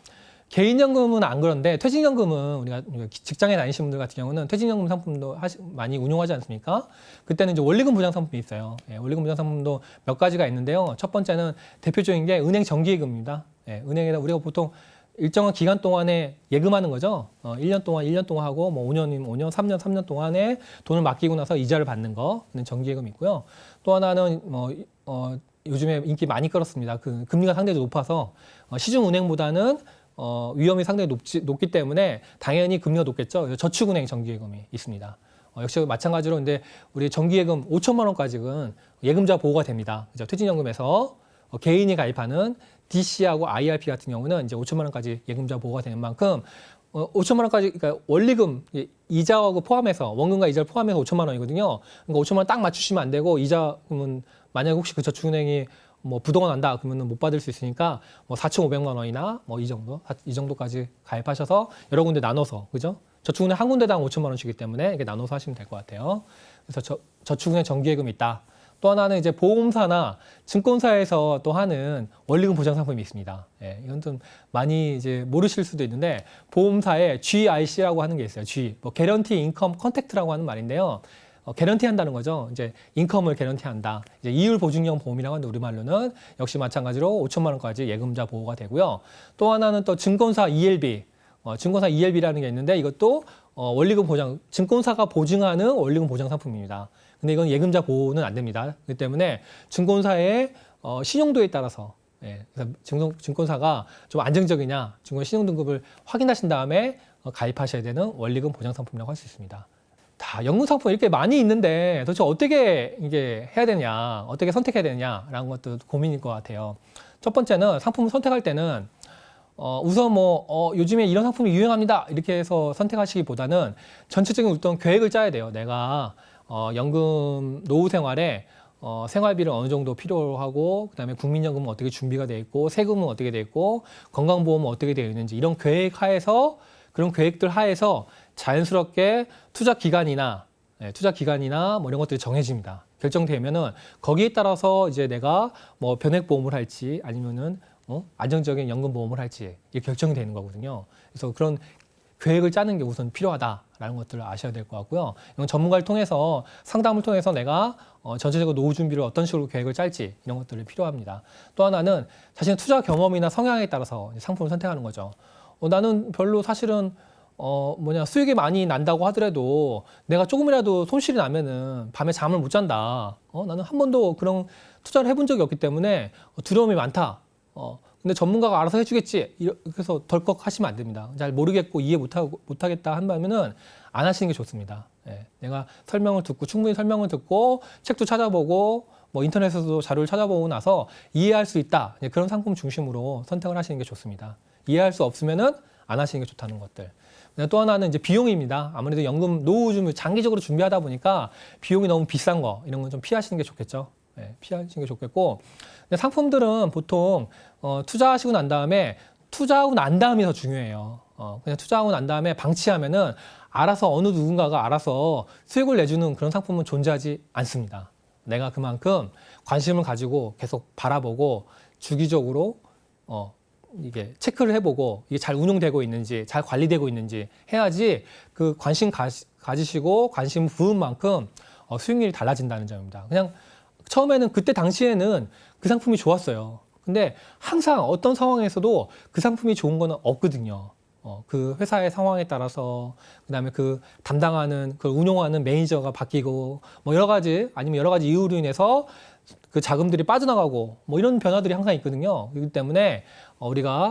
개인연금은 안 그런데 퇴직연금은 우리가 직장에 다니시는 분들 같은 경우는 퇴직연금 상품도 많이 운용하지 않습니까? 그때는 이제 원리금 보장 상품이 있어요. 예, 원리금 보장 상품도 몇 가지가 있는데요. 첫 번째는 대표적인 게 은행 정기예금입니다. 예, 은행에다 우리가 보통 일정한 기간 동안에 예금하는 거죠. 1년 동안 하고 뭐 5년이면 5년, 3년 동안에 돈을 맡기고 나서 이자를 받는 거, 정기예금이 있고요. 또 하나는 요즘에 인기 많이 끌었습니다. 그 금리가 상대적으로 높아서 시중은행보다는 위험이 상당히 높기 때문에 당연히 금리가 높겠죠. 그래서 저축은행 정기예금이 있습니다. 역시 마찬가지로 근데 우리 정기예금 5천만 원까지는 예금자 보호가 됩니다. 그죠? 퇴직연금에서 개인이 가입하는 DC하고 IRP 같은 경우는 이제 5천만 원까지 예금자 보호가 되는 만큼 5천만 원까지 그러니까 원리금 이자하고 포함해서 원금과 이자를 포함해서 5천만 원이거든요. 그러니까 5천만 원 딱 맞추시면 안 되고 이자금은 만약에 혹시 그 저축은행이 뭐 부도가 난다 그러면 못 받을 수 있으니까 뭐 4,500만 원이나 뭐 이 정도까지 가입하셔서 여러 군데 나눠서 그죠? 저축은행 한 군데당 5천만 원씩이기 때문에 이렇게 나눠서 하시면 될 것 같아요. 그래서 저축은행 정기예금이 있다. 또 하나는 이제 보험사나 증권사에서 또 하는 원리금 보장 상품이 있습니다. 예, 이건 좀 많이 이제 모르실 수도 있는데 보험사에 GIC라고 하는 게 있어요. G, 뭐 개런티 인컴 컨택트라고 하는 말인데요. 개런티 한다는 거죠. 이제 인컴을 개런티 한다. 이제 이율 보증형 보험이라고 하는데 우리말로는 역시 마찬가지로 5천만 원까지 예금자 보호가 되고요. 또 하나는 또 증권사 ELB, 증권사 ELB라는 게 있는데 이것도 원리금 보장, 증권사가 보증하는 원리금 보장 상품입니다. 근데 이건 예금자 보호는 안 됩니다. 그렇기 때문에 증권사의 신용도에 따라서 그래서 증권사가 좀 안정적이냐 증권 신용등급을 확인하신 다음에 가입하셔야 되는 원리금 보장 상품이라고 할 수 있습니다. 다 연금 상품 이렇게 많이 있는데 도대체 어떻게 이게 해야 되냐, 어떻게 선택해야 되느냐라는 것도 고민일 것 같아요. 첫 번째는 상품을 선택할 때는 우선 요즘에 이런 상품이 유행합니다 이렇게 해서 선택하시기보다는 전체적인 어떤 계획을 짜야 돼요. 내가 연금 노후 생활에 생활비를 어느 정도 필요로 하고 그다음에 국민연금은 어떻게 준비가 돼 있고 세금은 어떻게 돼 있고 건강보험은 어떻게 되어 있는지 이런 계획 하에서 그런 계획들 하에서 자연스럽게 투자 기간이나 뭐 이런 것들이 정해집니다. 결정되면은 거기에 따라서 이제 내가 뭐 변액보험을 할지 아니면은 안정적인 연금보험을 할지 이게 결정이 되는 거거든요. 그래서 그런 계획을 짜는 게 우선 필요하다라는 것들을 아셔야 될 것 같고요. 이건 전문가를 통해서 상담을 통해서 내가 전체적으로 노후 준비를 어떤 식으로 계획을 짤지 이런 것들이 필요합니다. 또 하나는 자신의 투자 경험이나 성향에 따라서 상품을 선택하는 거죠. 나는 별로 사실은 수익이 많이 난다고 하더라도 내가 조금이라도 손실이 나면은 밤에 잠을 못 잔다. 나는 한 번도 그런 투자를 해본 적이 없기 때문에 두려움이 많다. 근데 전문가가 알아서 해주겠지. 그래서 덜컥 하시면 안 됩니다. 잘 모르겠고 이해 못하겠다 한다면은 안 하시는 게 좋습니다. 예, 내가 충분히 설명을 듣고 책도 찾아보고 뭐 인터넷에서도 자료를 찾아보고 나서 이해할 수 있다. 그런 상품 중심으로 선택을 하시는 게 좋습니다. 이해할 수 없으면은 안 하시는 게 좋다는 것들. 또 하나는 이제 비용입니다. 아무래도 연금 노후 준비 장기적으로 준비하다 보니까 비용이 너무 비싼 거 이런 건 좀 피하시는 게 좋겠죠. 네, 피하시는 게 좋겠고 근데 상품들은 보통 투자하고 난 다음에 더 중요해요. 그냥 투자하고 난 다음에 방치하면은 알아서 어느 누군가가 알아서 수익을 내주는 그런 상품은 존재하지 않습니다. 내가 그만큼 관심을 가지고 계속 바라보고 주기적으로 이게 체크를 해보고 이게 잘 운용되고 있는지 잘 관리되고 있는지 해야지 그 관심 가지시고 관심 부은 만큼 수익률이 달라진다는 점입니다. 그냥 처음에는 그때 당시에는 그 상품이 좋았어요. 근데 항상 어떤 상황에서도 그 상품이 좋은 거는 없거든요. 그 회사의 상황에 따라서 그다음에 그 담당하는 그 운용하는 매니저가 바뀌고 뭐 여러 가지 이유로 인해서 그 자금들이 빠져나가고 뭐 이런 변화들이 항상 있거든요. 그렇기 때문에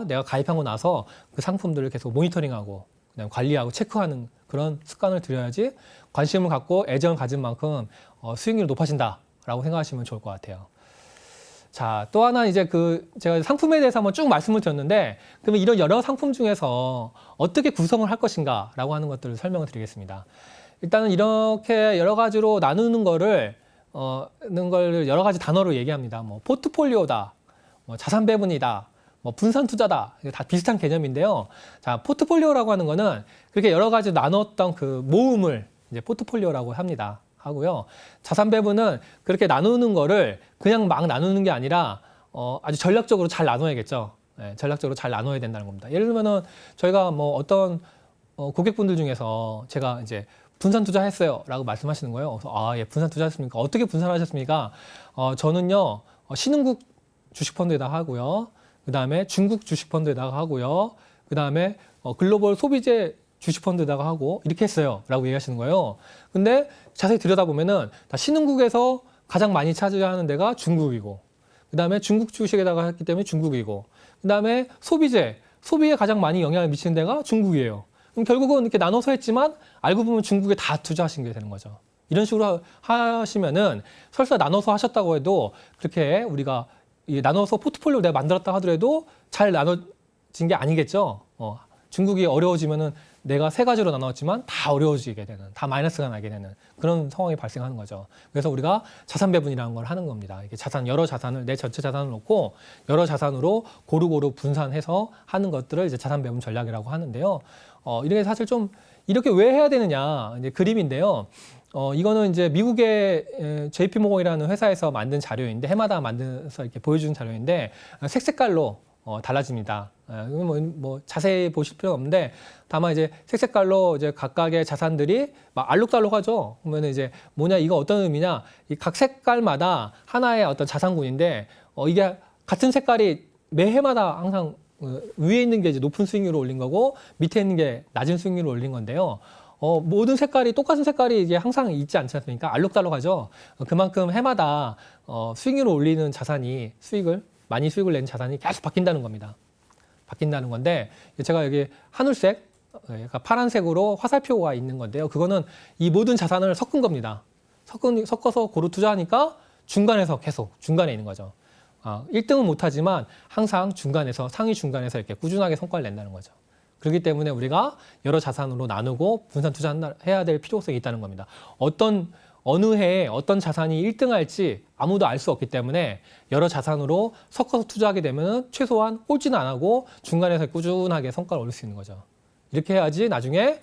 내가 가입하고 나서 그 상품들을 계속 모니터링하고 그다음에 관리하고 체크하는 그런 습관을 들여야지 관심을 갖고 애정을 가진 만큼 수익률이 높아진다라고 생각하시면 좋을 것 같아요. 자, 또 하나 이제 제가 상품에 대해서 한번 쭉 말씀을 드렸는데 그러면 이런 여러 상품 중에서 어떻게 구성을 할 것인가라고 하는 것들을 설명을 드리겠습니다. 일단은 이렇게 여러 가지로 나누는 거를 여러 가지 단어로 얘기합니다. 뭐 포트폴리오다, 뭐 자산 배분이다, 뭐 분산 투자다. 이게 다 비슷한 개념인데요. 자, 포트폴리오라고 하는 거는 그렇게 여러 가지 나눴던 그 모음을 이제 포트폴리오라고 합니다. 하고요. 자산 배분은 그렇게 나누는 거를 그냥 막 나누는 게 아니라 아주 전략적으로 잘 나눠야겠죠. 네, 전략적으로 잘 나눠야 된다는 겁니다. 예를 들면은 저희가 뭐 어떤 고객분들 중에서 제가 이제 분산 투자했어요 라고 말씀하시는 거예요. 그래서 예, 분산 투자했습니까? 어떻게 분산하셨습니까? 저는요 신흥국 주식펀드에다가 하고요. 그 다음에 중국 주식펀드에다가 하고요. 그 다음에 글로벌 소비재 주식펀드에다가 하고 이렇게 했어요 라고 얘기하시는 거예요. 근데 자세히 들여다보면은 다 신흥국에서 가장 많이 차지하는 데가 중국이고 그다음에 중국 주식에다가 했기 때문에 중국이고, 그다음에 소비에 가장 많이 영향을 미치는 데가 중국이에요. 그럼 결국은 이렇게 나눠서 했지만 알고 보면 중국에 다 투자하신 게 되는 거죠. 이런 식으로 하시면은 설사 나눠서 하셨다고 해도 그렇게 우리가 나눠서 포트폴리오 내가 만들었다 하더라도 잘 나눠진 게 아니겠죠. 중국이 어려워지면은 내가 세 가지로 나눴지만 다 어려워지게 되는, 다 마이너스가 나게 되는 그런 상황이 발생하는 거죠. 그래서 우리가 자산 배분이라는 걸 하는 겁니다. 이게 여러 자산을, 내 전체 자산을 놓고 여러 자산으로 고루고루 분산해서 하는 것들을 이제 자산 배분 전략이라고 하는데요. 이게 사실 좀 이렇게 왜 해야 되느냐, 이제 그림인데요. 이거는 이제 미국의 JP모건이라는 회사에서 만든 자료인데, 해마다 만들어서 이렇게 보여주는 자료인데, 색깔로 달라집니다. 뭐 자세히 보실 필요는 없는데, 다만 이제 색깔로 이제 각각의 자산들이 막 알록달록하죠. 그러면 이제 뭐냐, 이거 어떤 의미냐, 이 각 색깔마다 하나의 어떤 자산군인데, 이게 같은 색깔이 매 해마다 항상 위에 있는 게 이제 높은 수익률을 올린 거고, 밑에 있는 게 낮은 수익률을 올린 건데요. 모든 색깔이 똑같은 색깔이 이게 항상 있지 않지 않습니까? 알록달록하죠. 그만큼 해마다 수익률을 올리는 자산이 많이 수익을 내는 자산이 계속 바뀐다는 겁니다. 바뀐다는 건데, 제가 여기 하늘색, 그러니까 파란색으로 화살표가 있는 건데요. 그거는 이 모든 자산을 섞은 겁니다. 섞어서 고루 투자하니까 계속 중간에 있는 거죠. 1등은 못하지만 항상 상위 중간에서 이렇게 꾸준하게 성과를 낸다는 거죠. 그렇기 때문에 우리가 여러 자산으로 나누고 분산 투자해야 될 필요성이 있다는 겁니다. 어느 해에 어떤 자산이 1등할지 아무도 알 수 없기 때문에 여러 자산으로 섞어서 투자하게 되면 최소한 꼴찌는 안 하고 중간에서 꾸준하게 성과를 올릴 수 있는 거죠. 이렇게 해야지 나중에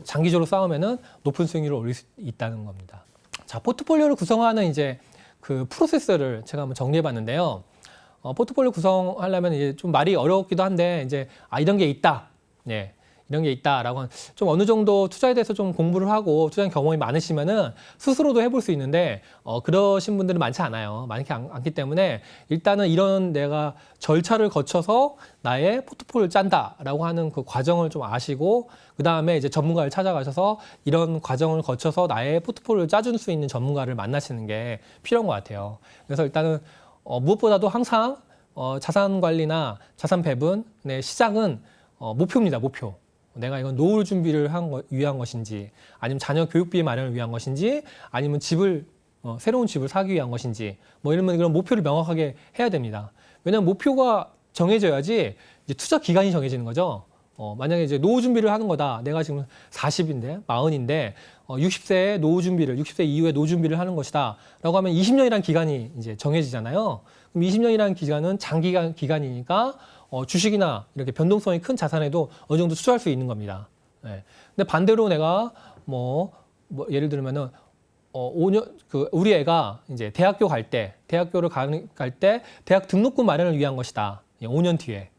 장기적으로 싸우면은 높은 수익률을 올릴 수 있다는 겁니다. 자, 포트폴리오를 구성하는 이제 그 프로세스를 제가 한번 정리해 봤는데요. 포트폴리오 구성하려면 이제 좀 말이 어렵기도 한데, 이제 이런 게 있다. 네. 이런 게 있다라고 좀 어느 정도 투자에 대해서 좀 공부를 하고 투자한 경험이 많으시면은 스스로도 해볼 수 있는데, 그러신 분들은 많지 않기 때문에 일단은 이런 내가 절차를 거쳐서 나의 포트폴리오를 짠다라고 하는 그 과정을 좀 아시고, 그 다음에 이제 전문가를 찾아가셔서 이런 과정을 거쳐서 나의 포트폴리오를 짜줄 수 있는 전문가를 만나시는 게 필요한 것 같아요. 그래서 일단은 무엇보다도 항상 자산 관리나 자산 배분의 시작은 목표입니다. 목표. 내가 이건 노후 준비를 위한 것인지, 아니면 자녀 교육비 마련을 위한 것인지, 아니면 새로운 집을 사기 위한 것인지, 뭐 이러면 그런 목표를 명확하게 해야 됩니다. 왜냐하면 목표가 정해져야지 이제 투자 기간이 정해지는 거죠. 만약에 이제 노후 준비를 하는 거다. 내가 지금 40인데, 40인데, 60세에 60세 이후에 노후 준비를 하는 것이다. 라고 하면 20년이라는 기간이 이제 정해지잖아요. 그럼 20년이라는 기간은 장기간 기간이니까 주식이나 이렇게 변동성이 큰 자산에도 어느 정도 투자할 수 있는 겁니다. 네. 근데 반대로 내가 예를 들면은 5년 우리 애가 이제 대학교를 갈 때 대학 등록금 마련을 위한 것이다. 5년 뒤에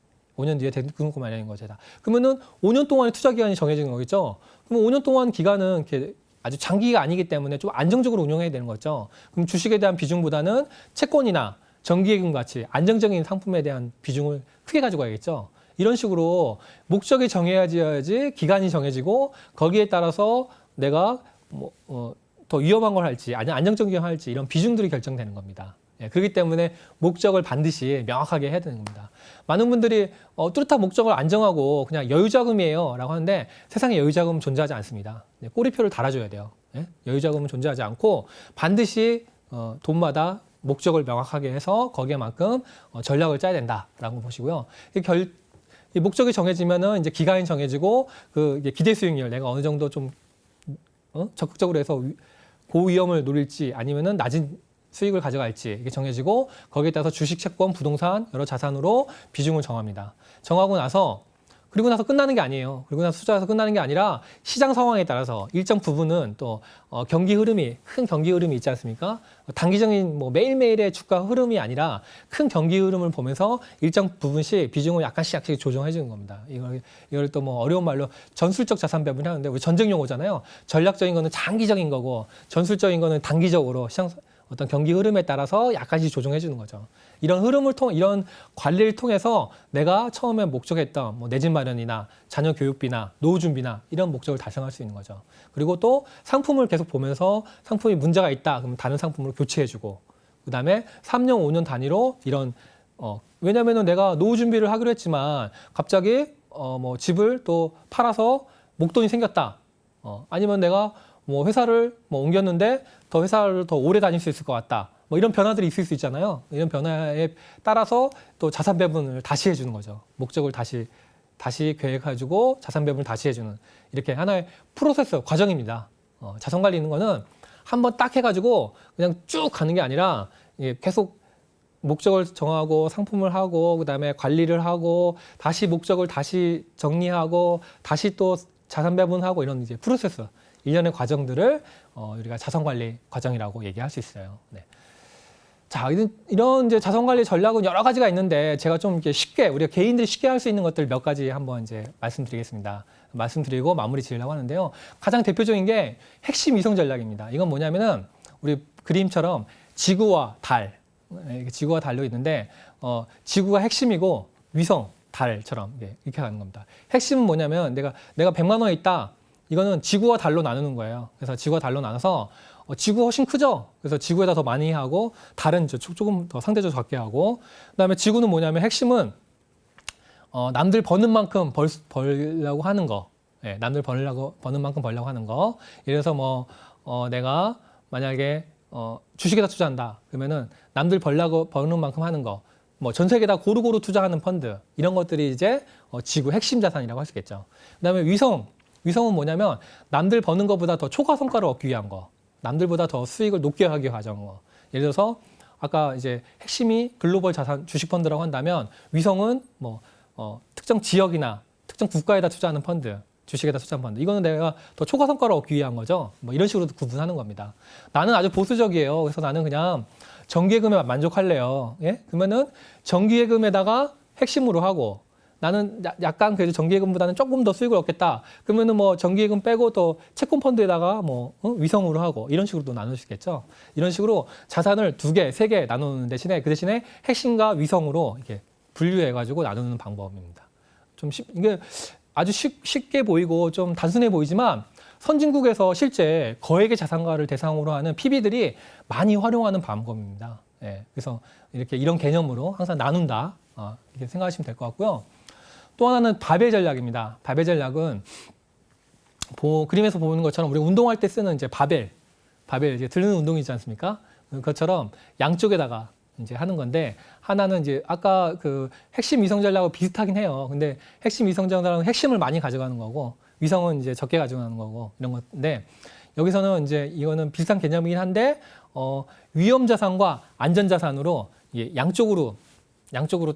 등록금 마련인 것이다. 그러면은 5년 동안의 투자 기간이 정해지는 거겠죠. 그럼 5년 동안 기간은 이렇게 아주 장기가 아니기 때문에 좀 안정적으로 운영해야 되는 거죠. 그럼 주식에 대한 비중보다는 채권이나 정기예금 같이 안정적인 상품에 대한 비중을 크게 가지고 가야겠죠. 이런 식으로 목적이 정해야지 기간이 정해지고, 거기에 따라서 내가 더 위험한 걸 할지 아니면 안정적인 걸 할지 이런 비중들이 결정되는 겁니다. 그렇기 때문에 목적을 반드시 명확하게 해야 되는 겁니다. 많은 분들이 뚜렷한 목적을 안 정하고 그냥 여유자금이에요 라고 하는데, 세상에 여유자금은 존재하지 않습니다. 꼬리표를 달아줘야 돼요. 여유자금은 존재하지 않고 반드시 돈마다 목적을 명확하게 해서 거기에만큼 전략을 짜야 된다라고 보시고요. 이 목적이 정해지면은 이제 기간이 정해지고, 이게 기대 수익률, 내가 어느 정도 좀 적극적으로 해서 고위험을 노릴지 아니면은 낮은 수익을 가져갈지 이게 정해지고, 거기에 따라서 주식, 채권, 부동산 여러 자산으로 비중을 정합니다. 그리고 나서 끝나는 게 아니에요. 그리고 나서 투자해서 끝나는 게 아니라 시장 상황에 따라서 일정 부분은 또 큰 경기 흐름이 있지 않습니까? 단기적인 매일매일의 주가 흐름이 아니라 큰 경기 흐름을 보면서 일정 부분씩 비중을 약간씩 조정해 주는 겁니다. 이걸 또 어려운 말로 전술적 자산 배분을 하는데, 우리 전쟁 용어잖아요. 전략적인 거는 장기적인 거고, 전술적인 거는 단기적으로 시장 어떤 경기 흐름에 따라서 약간씩 조정해 주는 거죠. 이런 이런 관리를 통해서 내가 처음에 목적했던 내 집 마련이나 자녀 교육비나 노후 준비나 이런 목적을 달성할 수 있는 거죠. 그리고 또 상품을 계속 보면서 상품이 문제가 있다 그러면 다른 상품으로 교체해 주고, 그다음에 3년, 5년 단위로 이런 왜냐면은 내가 노후 준비를 하기로 했지만 갑자기 뭐 집을 또 팔아서 목돈이 생겼다. 아니면 내가 뭐 회사를 뭐 옮겼는데 더 회사를 더 오래 다닐 수 있을 것 같다. 뭐 이런 변화들이 있을 수 있잖아요. 이런 변화에 따라서 또 자산 배분을 다시 해주는 거죠. 목적을 다시 계획해주고 자산 배분을 다시 해주는 이렇게 하나의 프로세스 과정입니다. 자산 관리 있는 거는 한번 딱 해가지고 그냥 쭉 가는 게 아니라 계속 목적을 정하고 상품을 하고 그다음에 관리를 하고 다시 목적을 다시 정리하고 다시 또 자산 배분하고 이런 이제 프로세스 일련의 과정들을 우리가 자산 관리 과정이라고 얘기할 수 있어요. 네. 자, 이런 이제 자산 관리 전략은 여러 가지가 있는데 제가 좀 이렇게 쉽게 우리가 개인들이 쉽게 할 수 있는 것들 몇 가지 한번 이제 말씀드리겠습니다. 말씀드리고 마무리 지으려고 하는데요. 가장 대표적인 게 핵심 위성 전략입니다. 이건 뭐냐면은 우리 그림처럼 지구와 달, 지구와 달로 있는데 지구가 핵심이고 위성, 달처럼 이렇게 가는 겁니다. 핵심은 뭐냐면 내가 100만 원에 있다. 이거는 지구와 달로 나누는 거예요. 그래서 지구와 달로 나눠서 지구 훨씬 크죠. 그래서 지구에다 더 많이 하고 달은 조금 더 상대적으로 적게 하고 그다음에 지구는 뭐냐면 핵심은 남들 버는 만큼 벌려고 하는 거. 예, 남들 버는 만큼 벌려고 하는 거. 예를 들어서 뭐 내가 만약에 주식에다 투자한다. 그러면은 남들 버는 만큼 하는 거. 뭐 전 세계에다 고루고루 투자하는 펀드. 이런 것들이 이제 지구 핵심 자산이라고 할 수 있겠죠. 그다음에 위성은 뭐냐면 남들 버는 것보다 더 초과 성과를 얻기 위한 거. 남들보다 더 수익을 높게 하기 위한 거. 예를 들어서 아까 이제 핵심이 글로벌 자산 주식 펀드라고 한다면 위성은 뭐 특정 지역이나 특정 국가에다 투자하는 펀드, 주식에다 투자하는 펀드. 이거는 내가 더 초과 성과를 얻기 위한 거죠. 뭐 이런 식으로 구분하는 겁니다. 나는 아주 보수적이에요. 그래서 나는 그냥 정기예금에 만족할래요. 예? 그러면은 정기예금에다가 핵심으로 하고 나는 약간 그래도 정기예금보다는 조금 더 수익을 얻겠다. 그러면은 뭐 정기예금 빼고 또 채권 펀드에다가 뭐 위성으로 하고 이런 식으로도 나눌 수 있겠죠. 이런 식으로 자산을 2개, 3개 나누는 대신에 그 대신에 핵심과 위성으로 이렇게 분류해가지고 나누는 방법입니다. 이게 아주 쉽게 보이고 좀 단순해 보이지만 선진국에서 실제 거액의 자산가를 대상으로 하는 PB들이 많이 활용하는 방법입니다. 예, 그래서 이런 개념으로 항상 나눈다 이렇게 생각하시면 될 것 같고요. 또 하나는 바벨 전략입니다. 바벨 전략은 그림에서 보는 것처럼 우리 운동할 때 쓰는 이제 바벨 이제 들는 운동이지 않습니까? 그것처럼 양쪽에다가 이제 하는 건데 하나는 이제 아까 그 핵심 위성 전략하고 비슷하긴 해요. 근데 핵심 위성 전략은 핵심을 많이 가져가는 거고 위성은 이제 적게 가져가는 거고 이런 건데 여기서는 이제 이거는 비슷한 개념이긴 한데 위험 자산과 안전 자산으로 양쪽으로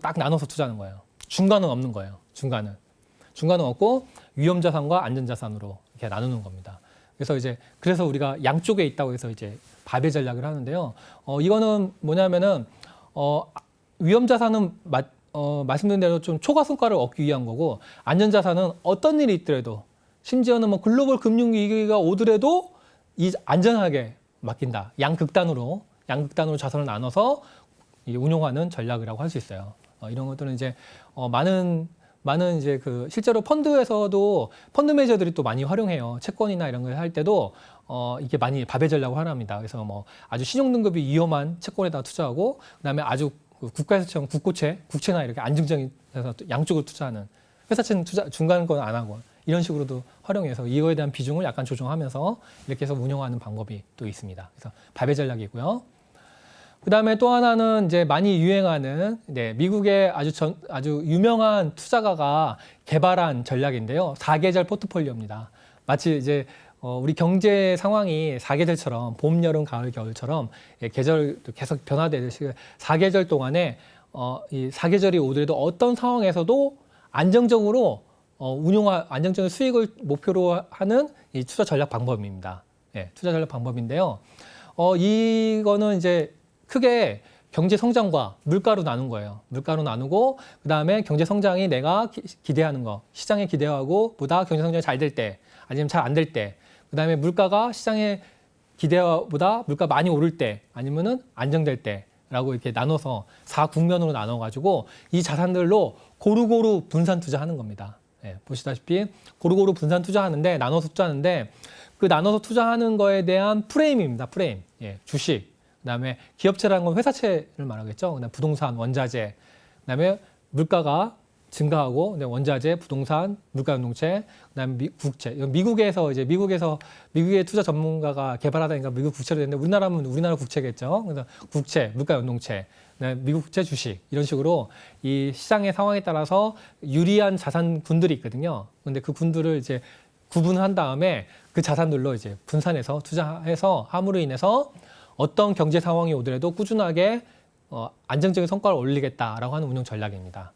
딱 나눠서 투자하는 거예요. 중간은 없는 거예요. 중간은 없고 위험 자산과 안전 자산으로 이렇게 나누는 겁니다. 그래서 우리가 양쪽에 있다고 해서 이제 바벨 전략을 하는데요. 이거는 뭐냐면은 위험 자산은 말씀드린 대로 좀 초과 성과를 얻기 위한 거고 안전 자산은 어떤 일이 있더라도 심지어는 뭐 글로벌 금융 위기가 오더라도 안전하게 맡긴다. 양극단으로 자산을 나눠서 운용하는 전략이라고 할 수 있어요. 이런 것들은 이제 많은 이제 실제로 펀드에서도 펀드 매니저들이 또 많이 활용해요. 채권이나 이런 걸 할 때도 이게 많이 바벨 전략을 활용합니다. 그래서 뭐 아주 신용 등급이 위험한 채권에다 투자하고 그다음에 아주 국가에서 채용 국채나 이렇게 안정적인 데서 양쪽으로 투자하는 회사채는 중간 건 안 하고 이런 식으로도 활용해서 이거에 대한 비중을 약간 조정하면서 이렇게 해서 운영하는 방법이 또 있습니다. 그래서 바벨 전략이고요. 그다음에 또 하나는 이제 많이 유행하는 미국의 아주 유명한 투자가가 개발한 전략인데요. 4계절 포트폴리오입니다. 마치 이제 우리 경제 상황이 4계절처럼 봄, 여름, 가을, 겨울처럼 계절 계속 변화되듯이 4계절 동안에 이 4계절이 오더라도 어떤 상황에서도 안정적으로 안정적인 수익을 목표로 하는 이 투자 전략 방법입니다. 투자 전략 방법인데요. 이거는 이제 크게 경제 성장과 물가로 나눈 거예요. 물가로 나누고 그다음에 경제 성장이 내가 기대하는 거, 시장에 기대하고 보다 경제 성장이 잘 될 때, 아니면 잘 안 될 때, 그다음에 물가가 시장의 기대보다 물가 많이 오를 때, 아니면은 안정될 때라고 이렇게 나눠서 4국면으로 나눠 가지고 이 자산들로 고루고루 분산 투자하는 겁니다. 보시다시피 고루고루 분산 투자하는데 나눠서 투자하는데 그 나눠서 투자하는 거에 대한 프레임입니다. 프레임. 주식. 그다음에 기업체라는 건 회사체를 말하겠죠. 그다음에 부동산, 원자재, 그다음에 물가가 증가하고 원자재, 부동산, 물가연동체, 그다음에 국채. 미국에서 미국의 투자 전문가가 개발하다니까 미국 국채로 됐는데 우리나라면 우리나라 국채겠죠. 그래서 국채, 물가연동체, 미국 국채, 주식 이런 식으로 이 시장의 상황에 따라서 유리한 자산군들이 있거든요. 근데 그 군들을 이제 구분한 다음에 그 자산들로 이제 분산해서 투자해서 함으로 인해서 어떤 경제 상황이 오더라도 꾸준하게 안정적인 성과를 올리겠다라고 하는 운용 전략입니다.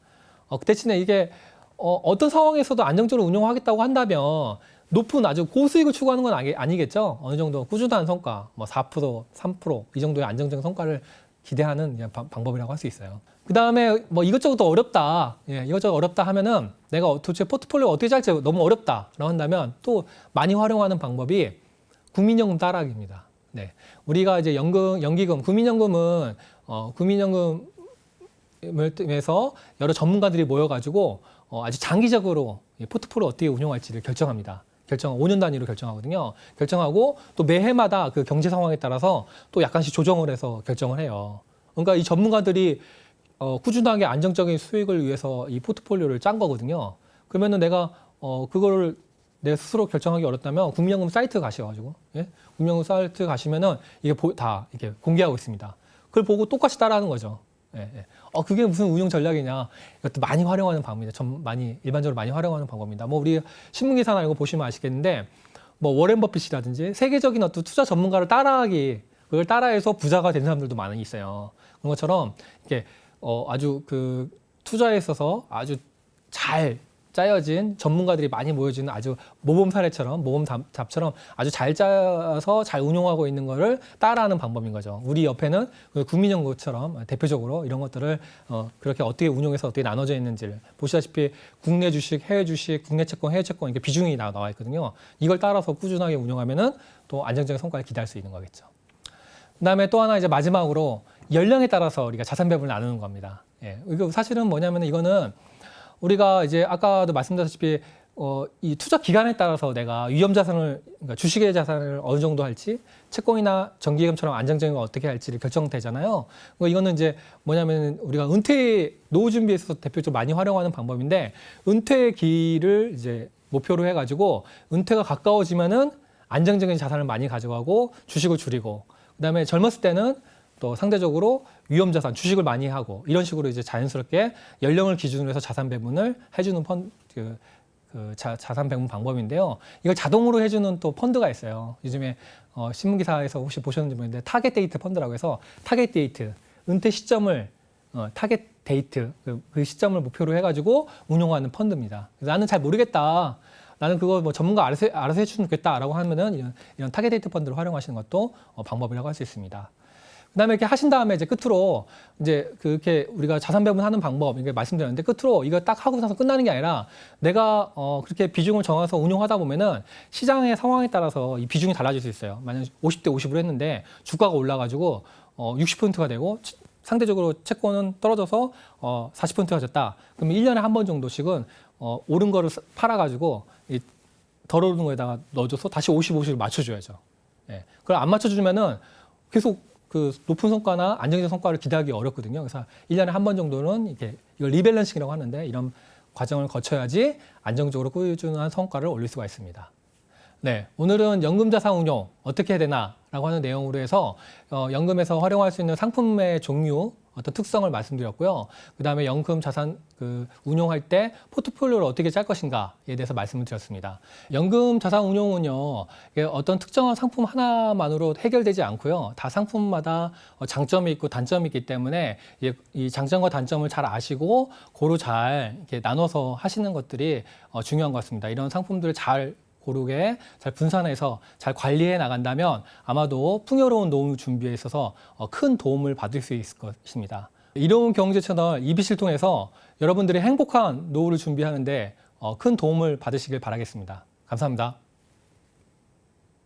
그 대신에 이게 어떤 상황에서도 안정적으로 운용하겠다고 한다면 높은 아주 고수익을 추구하는 건 아니겠죠. 어느 정도 꾸준한 성과, 뭐 4%, 3%이 정도의 안정적인 성과를 기대하는 방법이라고 할 수 있어요. 그 다음에 뭐 이것저것 어렵다, 이것저것 어렵다 하면은 내가 도대체 포트폴리오 어떻게 짤지 너무 어렵다라고 한다면 또 많이 활용하는 방법이 국민연금 따라하기입니다. 네, 우리가 이제 연기금, 국민연금은 국민연금을 통해서 여러 전문가들이 모여가지고 아주 장기적으로 포트폴리오 어떻게 운용할지를 결정합니다. 5년 단위로 결정하거든요. 결정하고 또 매해마다 그 경제 상황에 따라서 또 약간씩 조정을 해서 결정을 해요. 그러니까 이 전문가들이 꾸준하게 안정적인 수익을 위해서 이 포트폴리오를 짠 거거든요. 그러면은 내가 그거를 내 스스로 결정하기 어렵다면 국민연금 사이트 가셔가지고 국민연금 사이트 가시면은 이게 다 이렇게 공개하고 있습니다. 그걸 보고 똑같이 따라하는 거죠. 그게 무슨 운용 전략이냐? 이것도 많이 활용하는 방법입니다. 일반적으로 많이 활용하는 방법입니다. 뭐 우리 신문기사나 이거 보시면 아시겠는데, 뭐 워렌 버핏이라든지 세계적인 어떤 투자 전문가를 그걸 따라해서 부자가 된 사람들도 많이 있어요. 그런 것처럼 이렇게 아주 그 투자에 있어서 아주 잘 짜여진 전문가들이 많이 모여지는 아주 모범 사례처럼 모범 답처럼 아주 잘 짜서 잘 운용하고 있는 거를 따라하는 방법인 거죠. 우리 옆에는 국민연금처럼 대표적으로 이런 것들을 그렇게 어떻게 운용해서 어떻게 나눠져 있는지를 보시다시피 국내 주식, 해외 주식, 국내 채권, 해외 채권 이렇게 비중이 나와 있거든요. 이걸 따라서 꾸준하게 운용하면은 또 안정적인 성과를 기대할 수 있는 거겠죠. 그다음에 또 하나 이제 마지막으로 연령에 따라서 우리가 자산 배분을 나누는 겁니다. 이거 사실은 뭐냐면 이거는 우리가 이제 아까도 말씀드렸다시피 이 투자 기간에 따라서 내가 위험 자산을, 그러니까 주식의 자산을 어느 정도 할지, 채권이나 정기예금처럼 안정적인 걸 어떻게 할지를 결정되잖아요. 이거는 이제 뭐냐면 우리가 노후 준비에 있어서 대표적으로 많이 활용하는 방법인데, 은퇴기를 이제 목표로 해가지고 은퇴가 가까워지면은 안정적인 자산을 많이 가져가고 주식을 줄이고, 그다음에 젊었을 때는 또 상대적으로 위험 자산, 주식을 많이 하고 이런 식으로 이제 자연스럽게 연령을 기준으로 해서 자산 배분을 해주는 자산 배분 방법인데요. 이걸 자동으로 해주는 또 펀드가 있어요. 요즘에 신문 기사에서 혹시 보셨는지 모르겠는데 타겟 데이트 펀드라고 해서 타겟 데이트, 은퇴 시점을 타겟 데이트 그 시점을 목표로 해가지고 운용하는 펀드입니다. 그래서 나는 잘 모르겠다. 나는 그거 뭐 전문가 알아서 해주면 좋겠다라고 하면은 이런 타겟 데이트 펀드를 활용하시는 것도 방법이라고 할 수 있습니다. 그다음에 이렇게 하신 다음에 이제 끝으로 이제 그렇게 우리가 자산 배분하는 방법 이렇게 말씀드렸는데, 끝으로 이거 딱 하고 나서 끝나는 게 아니라 내가 그렇게 비중을 정해서 운용하다 보면은 시장의 상황에 따라서 이 비중이 달라질 수 있어요. 만약 50대 50으로 했는데 주가가 올라가지고 60%가 되고 상대적으로 채권은 떨어져서 40%가 졌다. 그러면 1년에 한 번 정도씩은 오른 거를 팔아가지고 덜 오른 거에다가 넣어줘서 다시 50, 50을 맞춰줘야죠. 그걸 안 맞춰주면은 계속 그 높은 성과나 안정적인 성과를 기대하기 어렵거든요. 그래서 1년에 한 번 정도는 이걸 리밸런싱이라고 하는데 이런 과정을 거쳐야지 안정적으로 꾸준한 성과를 올릴 수가 있습니다. 네, 오늘은 연금자산 운용 어떻게 해야 되나라고 하는 내용으로 해서 연금에서 활용할 수 있는 상품의 종류, 어떤 특성을 말씀드렸고요. 그다음에 연금 자산 운용할 때 포트폴리오를 어떻게 짤 것인가에 대해서 말씀을 드렸습니다. 연금 자산 운용은요, 어떤 특정한 상품 하나만으로 해결되지 않고요. 다 상품마다 장점이 있고 단점이 있기 때문에 이 장점과 단점을 잘 아시고 고루 잘 이렇게 나눠서 하시는 것들이 중요한 것 같습니다. 이런 상품들을 잘 고르게 잘 분산해서 잘 관리해 나간다면 아마도 풍요로운 노후 준비에 있어서 큰 도움을 받을 수 있을 것입니다. 이로운 경제 채널 EBC를 통해서 여러분들이 행복한 노후를 준비하는데 큰 도움을 받으시길 바라겠습니다. 감사합니다.